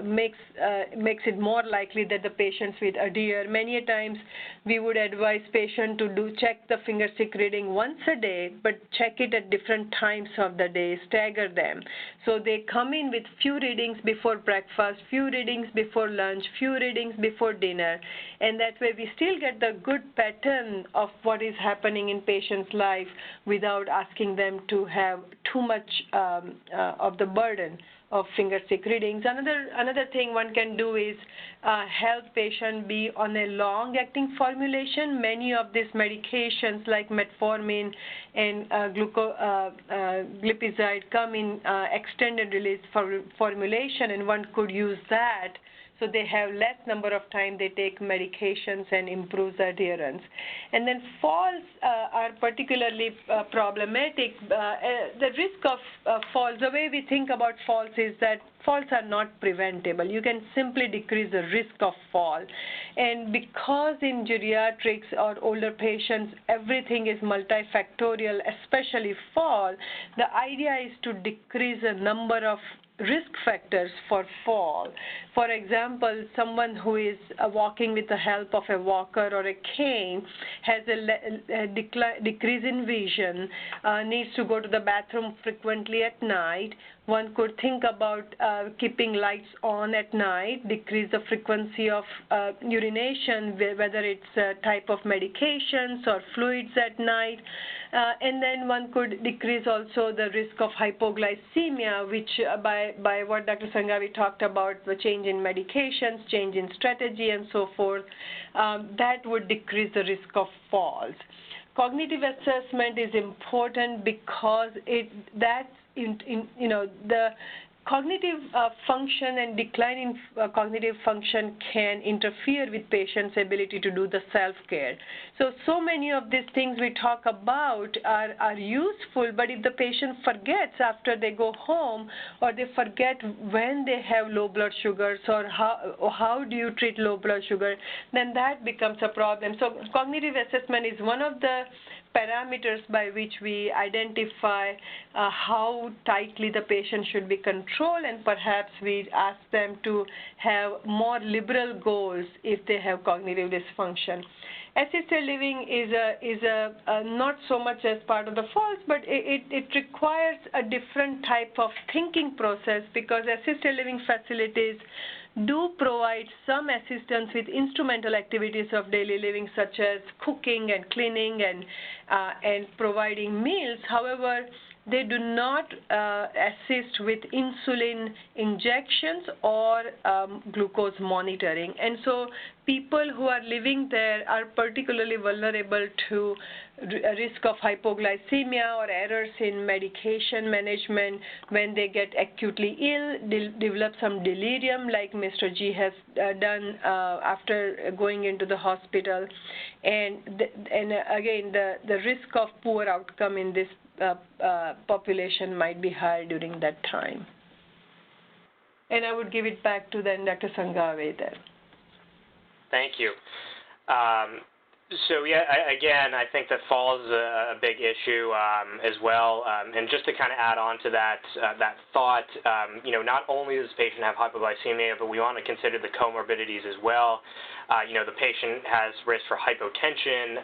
makes it more likely that the patients will adhere. Many times we would advise patients to check the fingerstick reading once a day, but check it at different times of the day, stagger them. So they come in with few readings before breakfast, few readings before lunch, few readings before dinner, and that way we still get the good pattern of what is happening in patient's life without asking them to have too much of the burden of fingerstick readings. Another thing one can do is help patient be on a long-acting formulation. Many of these medications like metformin and glipizide come in extended release formulation, and one could use that so they have less number of time they take medications and improves adherence. And then falls are particularly problematic. The risk of falls, the way we think about falls is that falls are not preventable. You can simply decrease the risk of fall. And because in geriatrics or older patients, everything is multifactorial, especially fall, the idea is to decrease the number of risk factors for fall. For example, someone who is walking with the help of a walker or a cane has a decrease in vision, needs to go to the bathroom frequently at night. One could think about keeping lights on at night, decrease the frequency of urination, whether it's a type of medications or fluids at night. And then one could decrease also the risk of hypoglycemia, which by what Dr. Sangave talked about, the change in medications, change in strategy, and so forth, that would decrease the risk of falls. Cognitive assessment is important because the cognitive function and decline in cognitive function can interfere with patients' ability to do the self-care. So many of these things we talk about are useful, but if the patient forgets after they go home, or they forget when they have low blood sugars, or how do you treat low blood sugar, then that becomes a problem. So cognitive assessment is one of the parameters by which we identify how tightly the patient should be controlled, and perhaps we ask them to have more liberal goals if they have cognitive dysfunction. Assisted living is not so much as part of the falls, but it requires a different type of thinking process, because assisted living facilities do provide some assistance with instrumental activities of daily living, such as cooking and cleaning and providing meals. However, they do not assist with insulin injections or glucose monitoring. And so people who are living there are particularly vulnerable to a risk of hypoglycemia or errors in medication management when they get acutely ill, develop some delirium like Mr. G has done after going into the hospital. And again, the risk of poor outcome in this population might be higher during that time. And I would give it back to then Dr. Sangave then. Thank you. So yeah, again, I think that falls is a big issue as well. And just to kind of add on to that thought, you know, not only does the patient have hypoglycemia, but we want to consider the comorbidities as well. You know, the patient has risk for hypotension.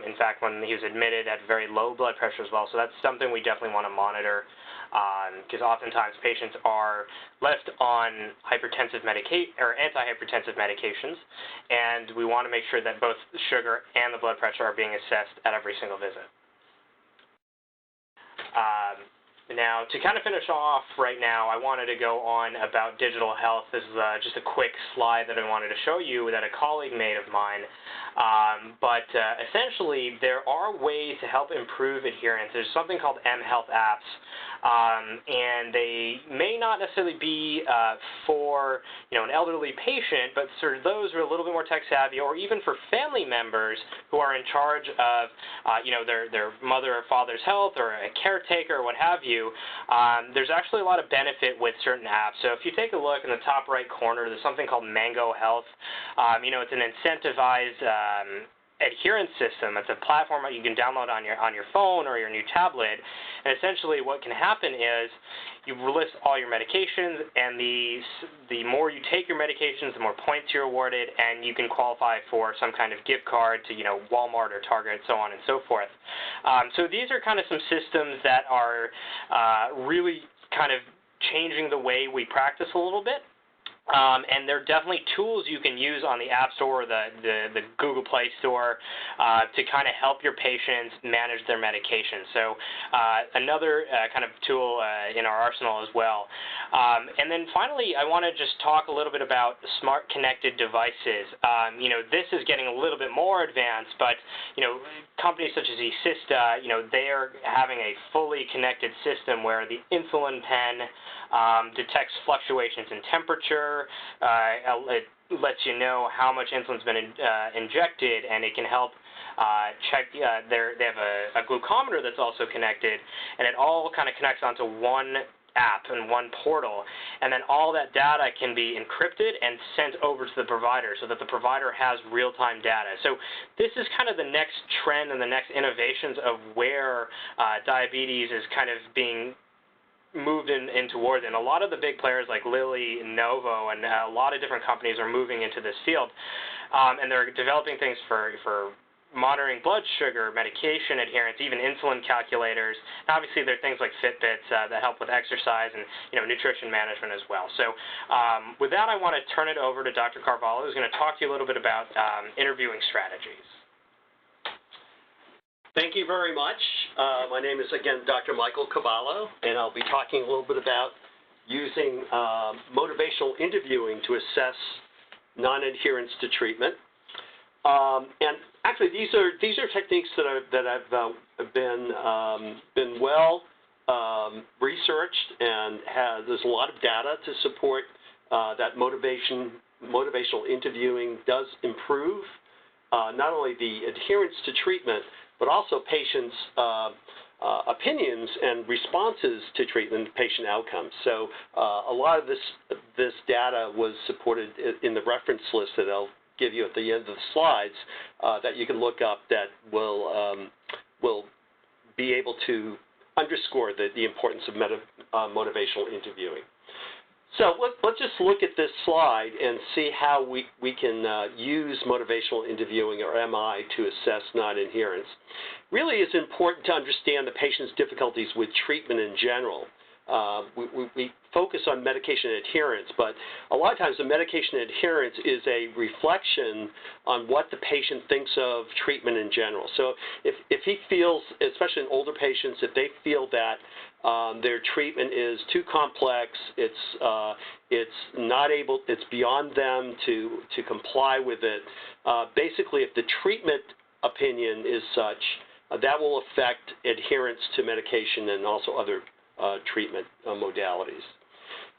In fact, when he was admitted, had very low blood pressure as well. So that's something we definitely want to monitor, because oftentimes patients are left on hypertensive or antihypertensive medications, and we want to make sure that both sugar and the blood pressure are being assessed at every single visit. Now, to kind of finish off right now, I wanted to go on about digital health. This is just a quick slide that I wanted to show you that a colleague made of mine. Essentially, there are ways to help improve adherence. There's something called mHealth apps, and they may not necessarily be for an elderly patient, but sort of those who are a little bit more tech savvy, or even for family members who are in charge of their mother or father's health, or a caretaker, or what have you. There's actually a lot of benefit with certain apps. So if you take a look in the top right corner, there's something called Mango Health. It's an incentivized adherence system. It's a platform that you can download on your phone or your new tablet. And essentially what can happen is you list all your medications, and the more you take your medications, the more points you're awarded, and you can qualify for some kind of gift card to Walmart or Target, so on and so forth. So these are kind of some systems that are really kind of changing the way we practice a little bit. And they're definitely tools you can use on the App Store or the Google Play Store to kind of help your patients manage their medication. So another kind of tool in our arsenal as well. And then finally, I want to just talk a little bit about smart connected devices. This is getting a little bit more advanced, but companies such as eSista, they are having a fully connected system where the insulin pen detects fluctuations in temperature. It lets you know how much insulin's been injected, and it can help check. They have a glucometer that's also connected, and it all kind of connects onto one app and one portal, and then all that data can be encrypted and sent over to the provider so that the provider has real-time data. So this is kind of the next trend and the next innovations of where diabetes is kind of being moved in towards, and a lot of the big players like Lilly, Novo, and a lot of different companies are moving into this field, and they're developing things for monitoring blood sugar, medication adherence, even insulin calculators. And obviously, there are things like Fitbits that help with exercise and nutrition management as well. So with that, I want to turn it over to Dr. Carvalho, who's going to talk to you a little bit about interviewing strategies. Thank you very much. My name is, again, Dr. Michael Carvalho, and I'll be talking a little bit about using motivational interviewing to assess non-adherence to treatment. And actually, these are techniques that have been well researched, and there's a lot of data to support that motivational interviewing does improve not only the adherence to treatment, but also patients' opinions and responses to treatment, patient outcomes. So a lot of this data was supported in the reference list that I'll give you at the end of the slides that you can look up that will be able to underscore the importance of motivational interviewing. So let's just look at this slide and see how we can use motivational interviewing, or MI, to assess non-adherence. Really, it's important to understand the patient's difficulties with treatment in general. we focus on medication adherence, but a lot of times the medication adherence is a reflection on what the patient thinks of treatment in general. So if he feels, especially in older patients, if they feel that their treatment is too complex, it's beyond them to comply with it. Basically, if the treatment opinion is such, that will affect adherence to medication and also other treatment modalities.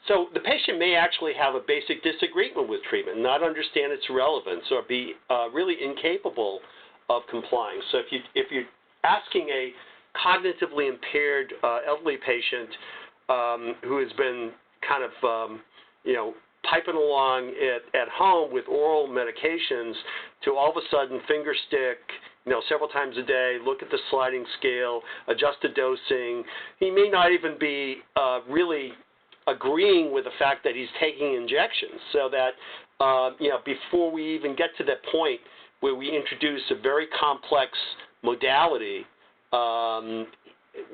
So the patient may actually have a basic disagreement with treatment, not understand its relevance, or be really incapable of complying. So if you're asking a cognitively impaired elderly patient who has been kind of piping along at home with oral medications to all of a sudden finger stick several times a day, look at the sliding scale, adjust the dosing, he may not even be really agreeing with the fact that he's taking injections. So that before we even get to that point where we introduce a very complex modality,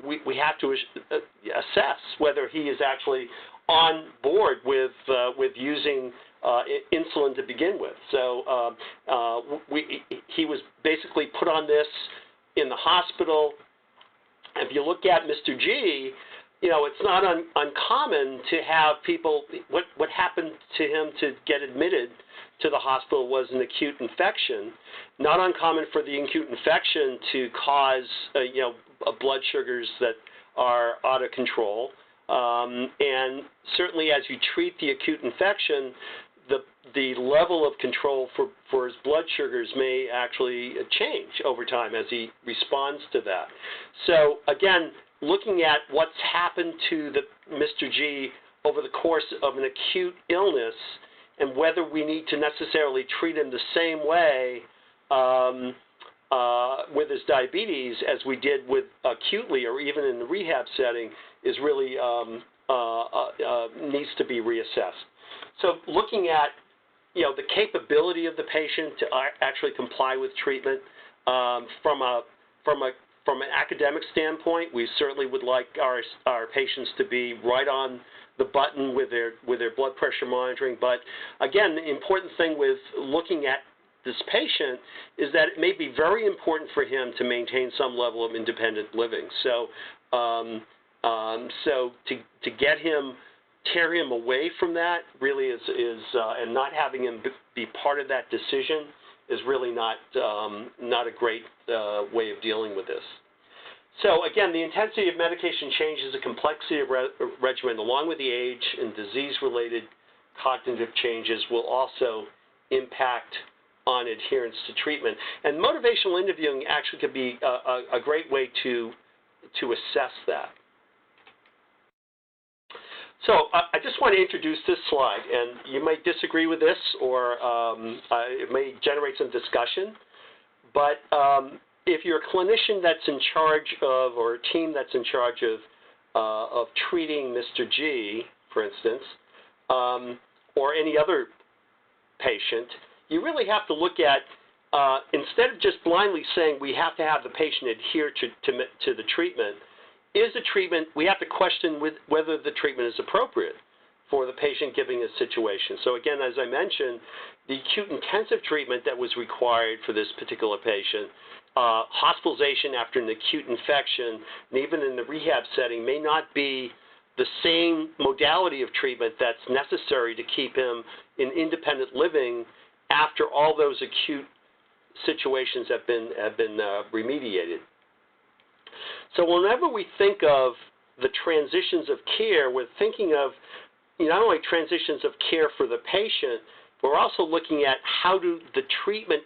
we have to assess whether he is actually on board with using insulin to begin with. So he was basically put on this in the hospital. If you look at Mr. G, it's not uncommon to have people, what happened to him to get admitted to the hospital was an acute infection. Not uncommon for the acute infection to cause, blood sugars that are out of control. And certainly as you treat the acute infection, the level of control for his blood sugars may actually change over time as he responds to that. So again, looking at what's happened to Mr. G over the course of an acute illness and whether we need to necessarily treat him the same way with his diabetes as we did with acutely or even in the rehab setting is really needs to be reassessed. So looking at the capability of the patient to actually comply with treatment from an academic standpoint, we certainly would like our patients to be right on the button with their blood pressure monitoring. But again, the important thing with looking at this patient is that it may be very important for him to maintain some level of independent living. So, to get him, tear him away from that really is and not having him be part of that decision is really not a great way of dealing with this. So again, the intensity of medication changes the complexity of regimen along with the age, and disease-related cognitive changes will also impact on adherence to treatment. And motivational interviewing actually could be a great way to assess that. So I just want to introduce this slide, and you might disagree with this, or it may generate some discussion. But if you're a clinician that's in charge of, or a team that's in charge of treating Mr. G, for instance, or any other patient, you really have to look at, instead of just blindly saying we have to have the patient adhere to the treatment, we have to question whether the treatment is appropriate for the patient given his situation. So again, as I mentioned, the acute intensive treatment that was required for this particular patient, hospitalization after an acute infection, and even in the rehab setting, may not be the same modality of treatment that's necessary to keep him in independent living after all those acute situations have been remediated. So whenever we think of the transitions of care, we're thinking of not only transitions of care for the patient, but we're also looking at how do the treatment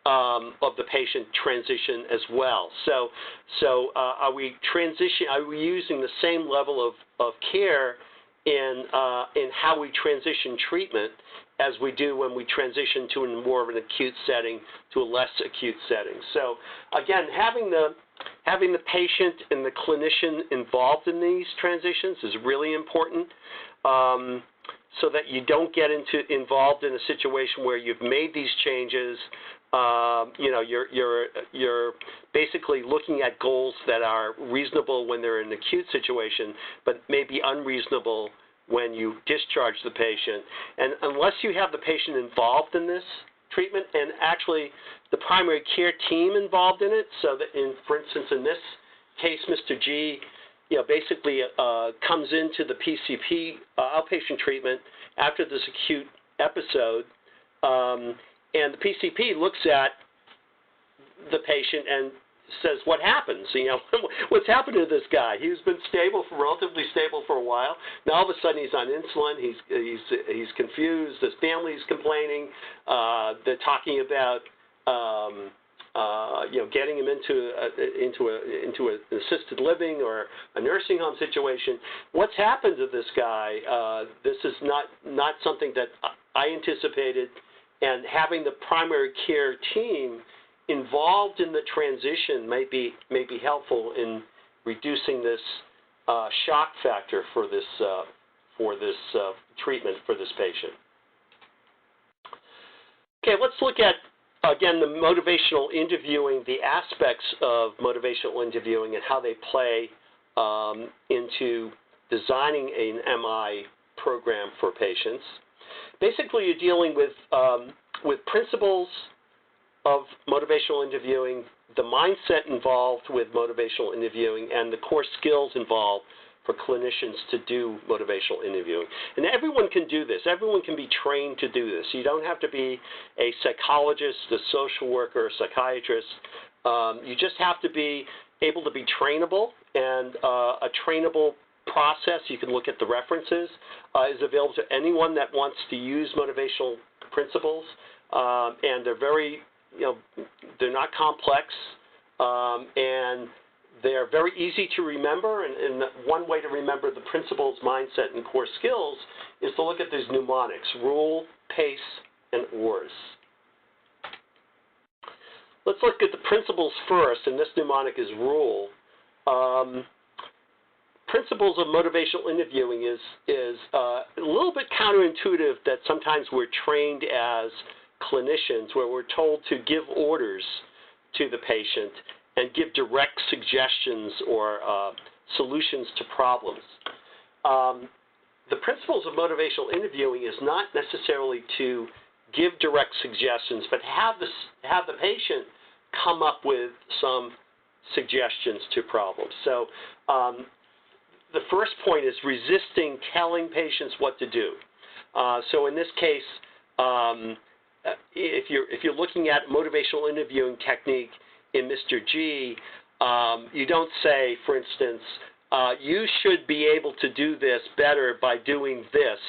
of the patient transition as well. So are we using the same level of care in how we transition treatment as we do when we transition to more of an acute setting to a less acute setting? So again, having the patient and the clinician involved in these transitions is really important, so that you don't get involved in a situation where you've made these changes. You're basically looking at goals that are reasonable when they're in an acute situation, but may be unreasonable when you discharge the patient. And unless you have the patient involved in this treatment, and actually the primary care team involved in it, so that for instance, in this case, Mr. G, basically comes into the PCP outpatient treatment after this acute episode, and the PCP looks at the patient and says, what happens? What's happened to this guy? He's been relatively stable for a while. Now all of a sudden he's on insulin. He's confused. His family's complaining. They're talking about getting him into an assisted living or a nursing home situation. What's happened to this guy? This is not something that I anticipated, and having the primary care team involved in the transition may be helpful in reducing this shock factor for this treatment for this patient. Okay, let's look at again the motivational interviewing, the aspects of motivational interviewing, and how they play into designing an MI program for patients. Basically, you're dealing with principles of motivational interviewing, the mindset involved with motivational interviewing, and the core skills involved for clinicians to do motivational interviewing. And everyone can do this. Everyone can be trained to do this. You don't have to be a psychologist, a social worker, a psychiatrist. You just have to be able to be trainable, and a trainable process, you can look at the references, is available to anyone that wants to use motivational principles, and they're very they're not complex, and they're very easy to remember. And one way to remember the principles, mindset, and core skills is to look at these mnemonics: rule, pace, and ORS. Let's look at the principles first, and this mnemonic is rule. Principles of motivational interviewing is a little bit counterintuitive that sometimes we're trained as clinicians where we're told to give orders to the patient and give direct suggestions or solutions to problems. The principles of motivational interviewing is not necessarily to give direct suggestions, but have the patient come up with some suggestions to problems. So the first point is resisting telling patients what to do. So in this case, if you're looking at motivational interviewing technique in Mr. G, you don't say, for instance, you should be able to do this better by doing this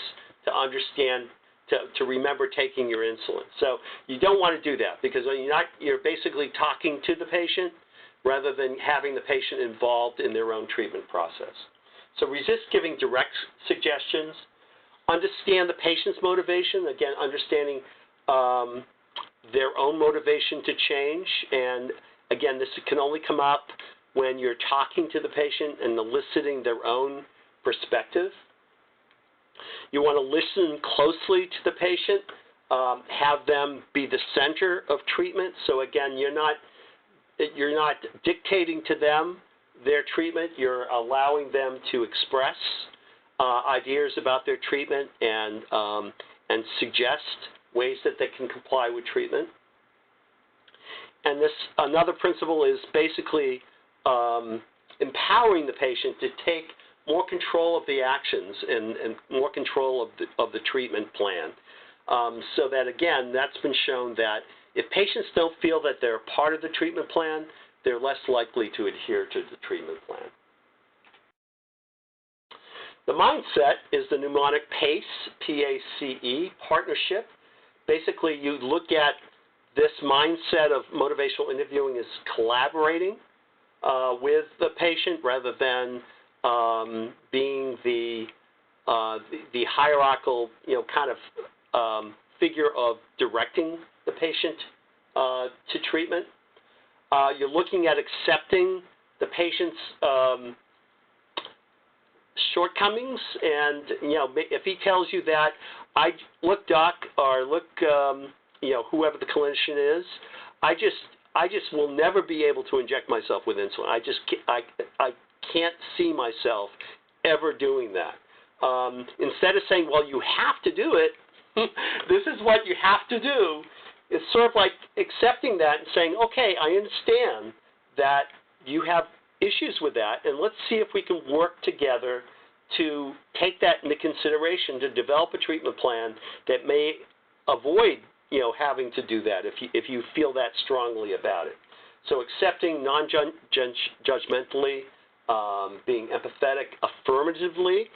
to understand, to remember taking your insulin. So you don't want to do that, because you're basically talking to the patient rather than having the patient involved in their own treatment process. So resist giving direct suggestions. Understand the patient's motivation, again, understanding their own motivation to change. And again, this can only come up when you're talking to the patient and eliciting their own perspective. You want to listen closely to the patient, have them be the center of treatment. So again, you're not dictating to them their treatment. You're allowing them to express ideas about their treatment and suggest ways that they can comply with treatment. And another principle is basically empowering the patient to take more control of the actions and more control of the treatment plan. So that, again, that's been shown that if patients don't feel that they're part of the treatment plan, they're less likely to adhere to the treatment plan. The mindset is the mnemonic PACE, P-A-C-E, partnership. Basically, you look at this mindset of motivational interviewing as collaborating with the patient rather than being the hierarchical, kind of figure of directing the patient to treatment. You're looking at accepting the patient's shortcomings, and if he tells you that, look, doc, or look, whoever the clinician is, I just will never be able to inject myself with insulin. I can't see myself ever doing that. Instead of saying, well, you have to do it, this is what you have to do, it's sort of like accepting that and saying, okay, I understand that you have issues with that, and let's see if we can work together to take that into consideration to develop a treatment plan that may avoid, having to do that if you feel that strongly about it. So accepting non-judgmentally, being empathetic affirmatively,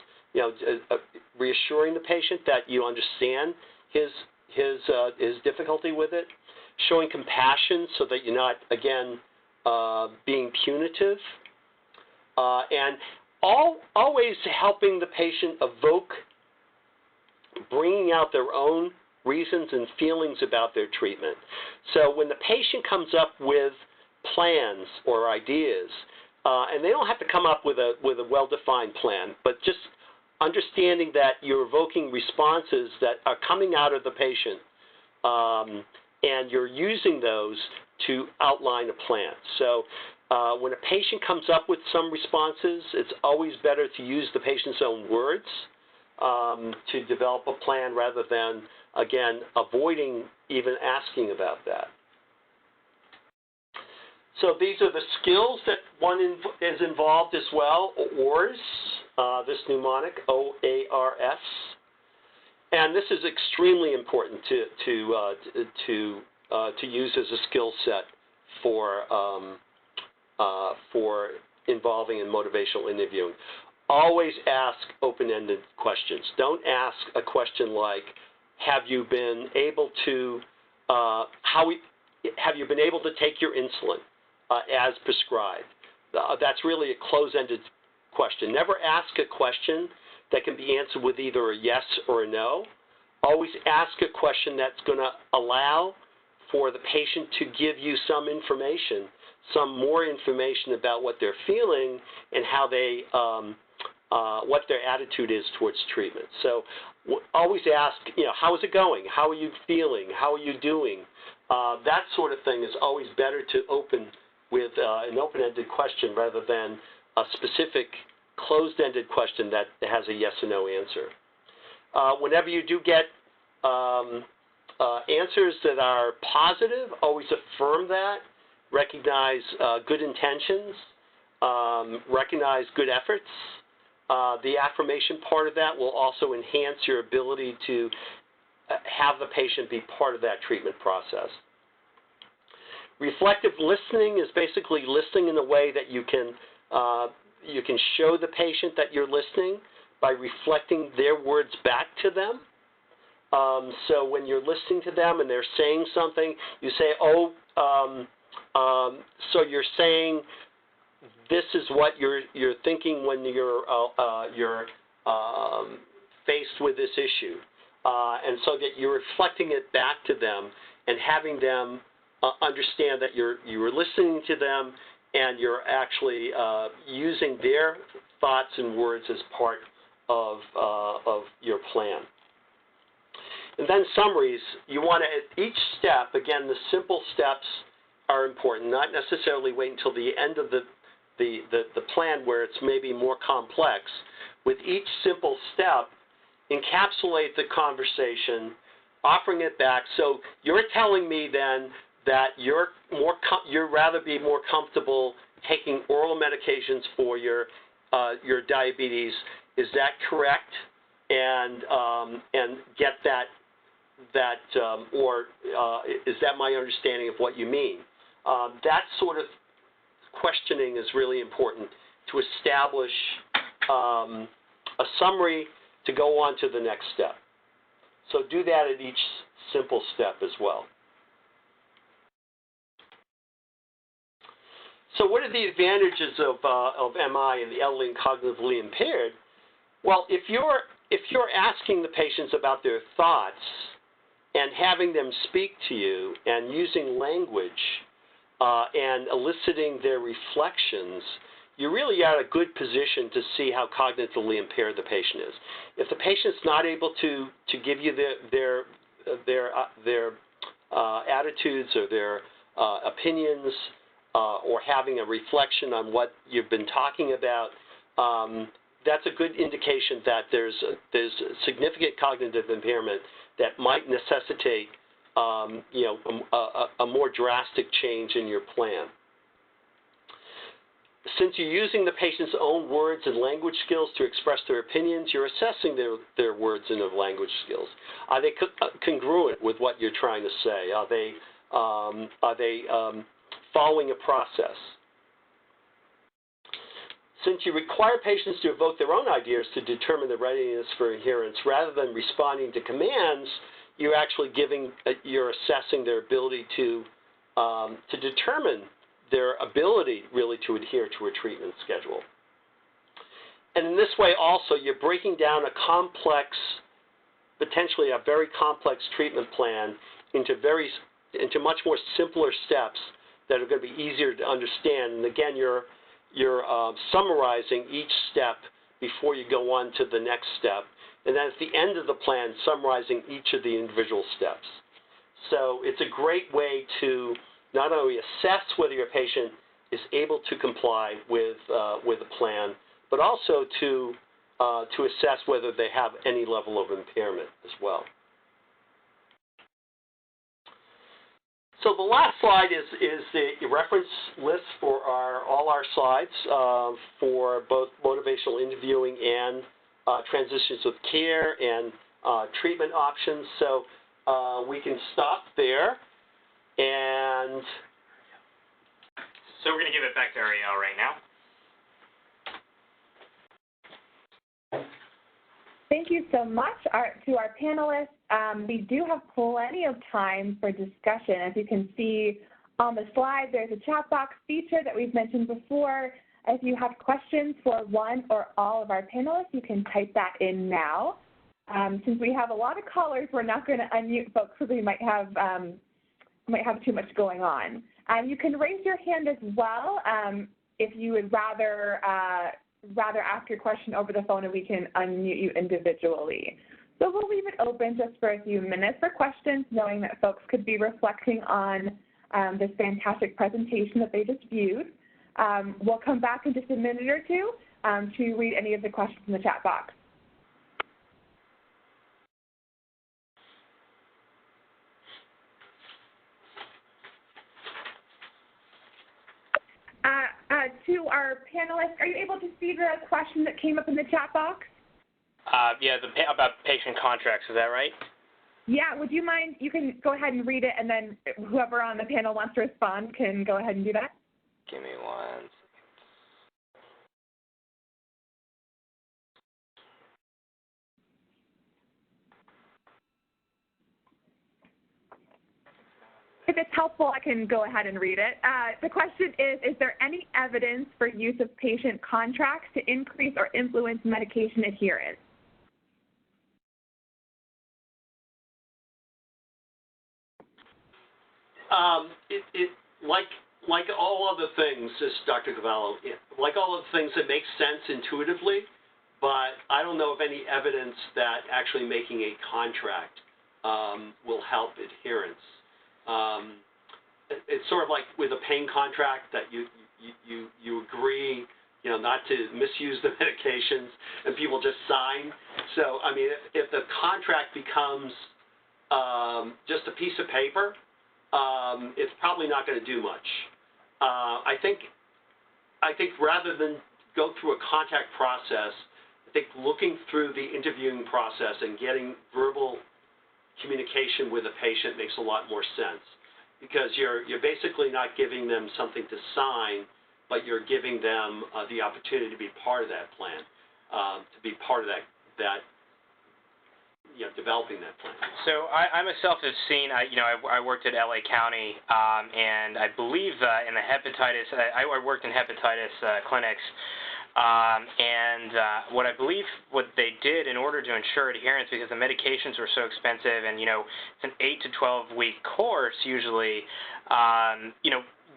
reassuring the patient that you understand his difficulty with it, showing compassion so that you're not, again, being punitive, and always helping the patient evoke, bringing out their own reasons and feelings about their treatment. So when the patient comes up with plans or ideas, and they don't have to come up with a well-defined plan, but just understanding that you're evoking responses that are coming out of the patient, and you're using those to outline a plan. So when a patient comes up with some responses, it's always better to use the patient's own words to develop a plan rather than, again, avoiding even asking about that. So these are the skills that one is involved as well, OARS, this mnemonic, O-A-R-S. And this is extremely important to use as a skill set for involving in motivational interviewing. Always ask open-ended questions. Don't ask a question like, have you been able to take your insulin as prescribed? That's really a close-ended question. Never ask a question that can be answered with either a yes or a no. Always ask a question that's going to allow for the patient to give you some information, some more information about what they're feeling and how they, what their attitude is towards treatment. So always ask, how is it going? How are you feeling? How are you doing? That sort of thing is always better to open with an open-ended question rather than a specific closed-ended question that has a yes or no answer. Whenever you do get answers that are positive, always affirm that. Recognize good intentions. Recognize good efforts. The affirmation part of that will also enhance your ability to have the patient be part of that treatment process. Reflective listening is basically listening in a way that you can show the patient that you're listening by reflecting their words back to them. So when you're listening to them and they're saying something, you say, so you're saying this is what you're thinking when you're faced with this issue, and so that you're reflecting it back to them and having them understand that you're listening to them and you're actually using their thoughts and words as part of your plan. And then summaries. You want to, at each step, again, the simple steps are important, not necessarily wait until the end of the plan where it's maybe more complex. With each simple step, encapsulate the conversation, offering it back. So you're telling me then that you're rather be more comfortable taking oral medications for your diabetes. Is that correct? And get that or is that my understanding of what you mean? That sort of questioning is really important to establish a summary to go on to the next step. So do that at each simple step as well. So what are the advantages of MI and the elderly and cognitively impaired? Well, if you're asking the patients about their thoughts and having them speak to you and using language and eliciting their reflections, you really are in a good position to see how cognitively impaired the patient is. If the patient's not able to give you their attitudes or their opinions or having a reflection on what you've been talking about, that's a good indication that there's significant cognitive impairment that might necessitate a more drastic change in your plan. Since you're using the patient's own words and language skills to express their opinions, you're assessing their words and their language skills. Are they congruent with what you're trying to say? Are they following a process? Since you require patients to evoke their own ideas to determine the readiness for adherence, rather than responding to commands, you're actually you're assessing their ability to determine their ability really to adhere to a treatment schedule. And in this way also, you're breaking down a complex, potentially a very complex treatment plan into much more simpler steps that are going to be easier to understand. And again, you're summarizing each step before you go on to the next step. And then at the end of the plan, summarizing each of the individual steps. So it's a great way to not only assess whether your patient is able to comply with a plan, but also to assess whether they have any level of impairment as well. So the last slide is the reference list for all our slides for both motivational interviewing and transitions with care and treatment options. So we can stop there. And so we're going to give it back to Ariel right now. Thank you so much to our panelists. We do have plenty of time for discussion. As you can see on the slide, there's a chat box feature that we've mentioned before. If you have questions for one or all of our panelists, you can type that in now. Since we have a lot of callers, we're not going to unmute folks because we might have too much going on. You can raise your hand as well if you would rather ask your question over the phone, and we can unmute you individually. So we'll leave it open just for a few minutes for questions, knowing that folks could be reflecting on this fantastic presentation that they just viewed. We'll come back in just a minute or two to read any of the questions in the chat box. To our panelists, are you able to see the question that came up in the chat box? Yeah, about patient contracts, is that right? Yeah, would you mind, you can go ahead and read it, and then whoever on the panel wants to respond can go ahead and do that. Give me one. If it's helpful, I can go ahead and read it. The question is there any evidence for use of patient contracts to increase or influence medication adherence? Like all other things, this is Dr. Carvalho, like all other things, it makes sense intuitively, but I don't know of any evidence that actually making a contract will help adherence. It's sort of like with a pain contract that you agree, not to misuse the medications, and people just sign. So, I mean, if the contract becomes just a piece of paper, it's probably not going to do much. I think rather than go through a contact process, I think looking through the interviewing process and getting verbal communication with a patient makes a lot more sense, because you're basically not giving them something to sign, but you're giving them the opportunity to be part of that plan, to be part of that developing that plan. So I myself have seen, I worked at LA County, and I believe in the hepatitis, I worked in hepatitis clinics, and what I believe what they did in order to ensure adherence, because the medications were so expensive, and it's an 8 to 12 week course usually,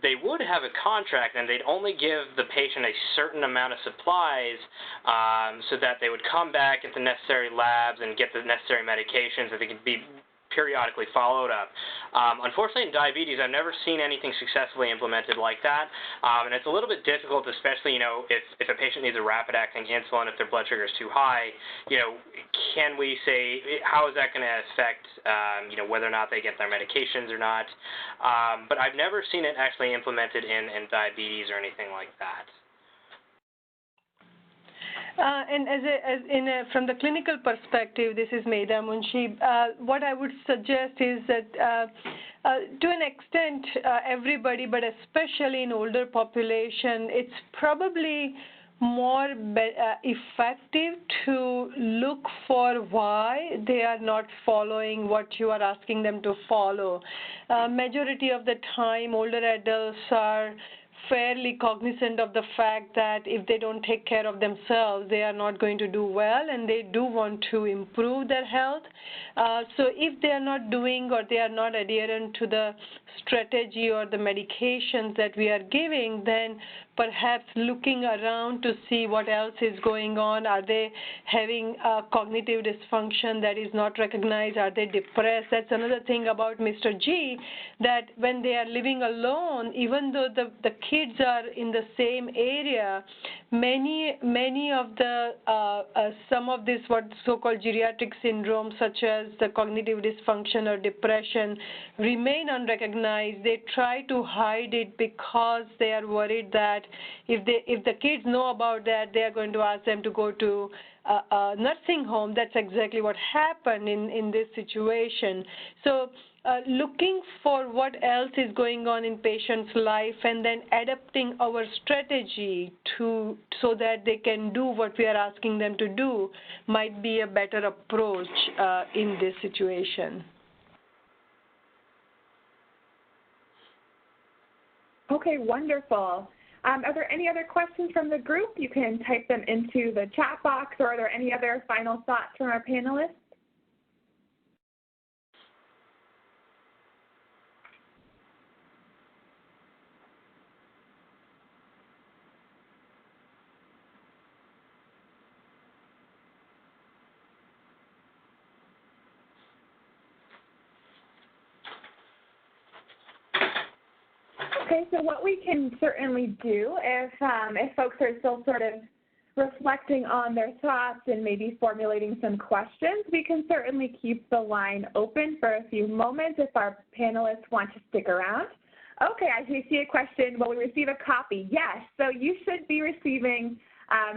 they would have a contract, and they'd only give the patient a certain amount of supplies so that they would come back at the necessary labs and get the necessary medications, that they could be periodically followed up. Unfortunately, in diabetes, I've never seen anything successfully implemented like that, and it's a little bit difficult, especially, if a patient needs a rapid-acting insulin, if their blood sugar is too high, can we say, how is that going to affect, whether or not they get their medications or not? But I've never seen it actually implemented in diabetes or anything like that. And from the clinical perspective, this is Medha, Munshi. What I would suggest is that to an extent, everybody, but especially in older population, it's probably more effective to look for why they are not following what you are asking them to follow. Majority of the time, older adults are fairly cognizant of the fact that if they don't take care of themselves, they are not going to do well, and they do want to improve their health. So if they are not doing or they are not adherent to the strategy or the medications that we are giving, then perhaps looking around to see what else is going on. Are they having cognitive dysfunction that is not recognized? Are they depressed? That's another thing about Mr. G, that when they are living alone, even though the kids are in the same area, many of the some of this what so-called geriatric syndrome, such as the cognitive dysfunction or depression, remain unrecognized. They try to hide it because they are worried that if the kids know about that, they are going to ask them to go to a nursing home. That's exactly what happened in this situation. So looking for what else is going on in patient's life and then adapting our strategy so that they can do what we are asking them to do might be a better approach in this situation. Okay, wonderful. Are there any other questions from the group? You can type them into the chat box, or are there any other final thoughts from our panelists? Okay, so what we can certainly do if folks are still sort of reflecting on their thoughts and maybe formulating some questions, we can certainly keep the line open for a few moments if our panelists want to stick around. Okay, I see a question. Will we receive a copy? Yes, so you should be receiving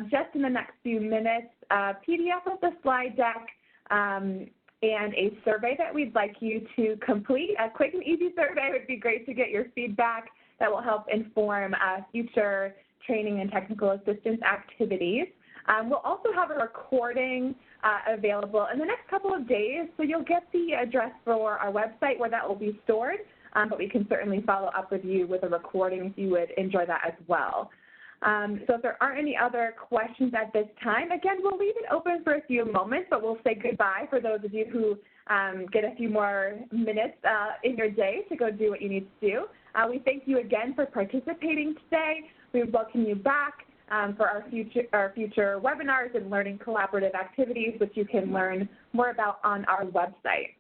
just in the next few minutes a PDF of the slide deck and a survey that we'd like you to complete. A quick and easy survey would be great to get your feedback that will help inform future training and technical assistance activities. We'll also have a recording available in the next couple of days, so you'll get the address for our website where that will be stored, but we can certainly follow up with you with a recording if you would enjoy that as well. So if there aren't any other questions at this time, again, we'll leave it open for a few moments, but we'll say goodbye for those of you who get a few more minutes in your day to go do what you need to do. We thank you again for participating today. We welcome you back for our future webinars and learning collaborative activities, which you can learn more about on our website.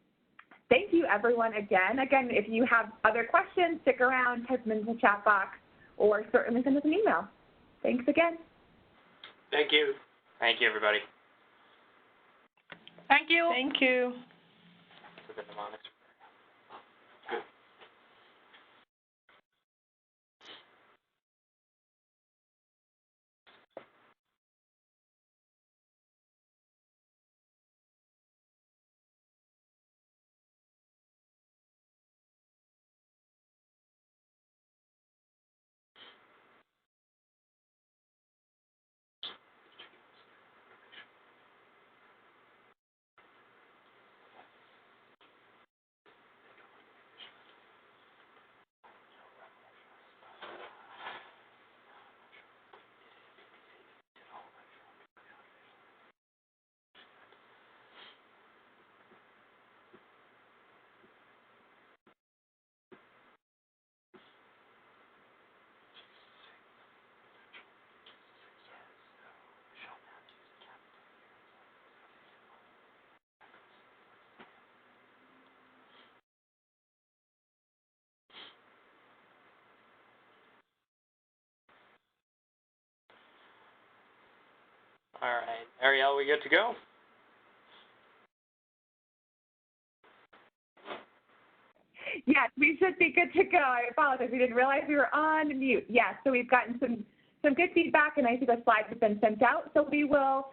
Thank you, everyone, again. Again, if you have other questions, stick around, type them into the chat box, or certainly send us an email. Thanks again. Thank you. Thank you, everybody. Thank you. Thank you. All right. Ariel, we good to go? Yes, we should be good to go. I apologize. We didn't realize we were on mute. Yes, so we've gotten some good feedback, and I see the slides have been sent out. So we will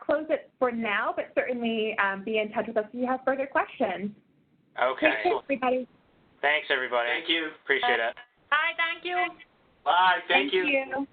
close it for now, but certainly be in touch with us if you have further questions. Okay. Take care, everybody. Thanks, everybody. Thank you. Appreciate it. Bye, thank you. Bye. Thank Thank you. you.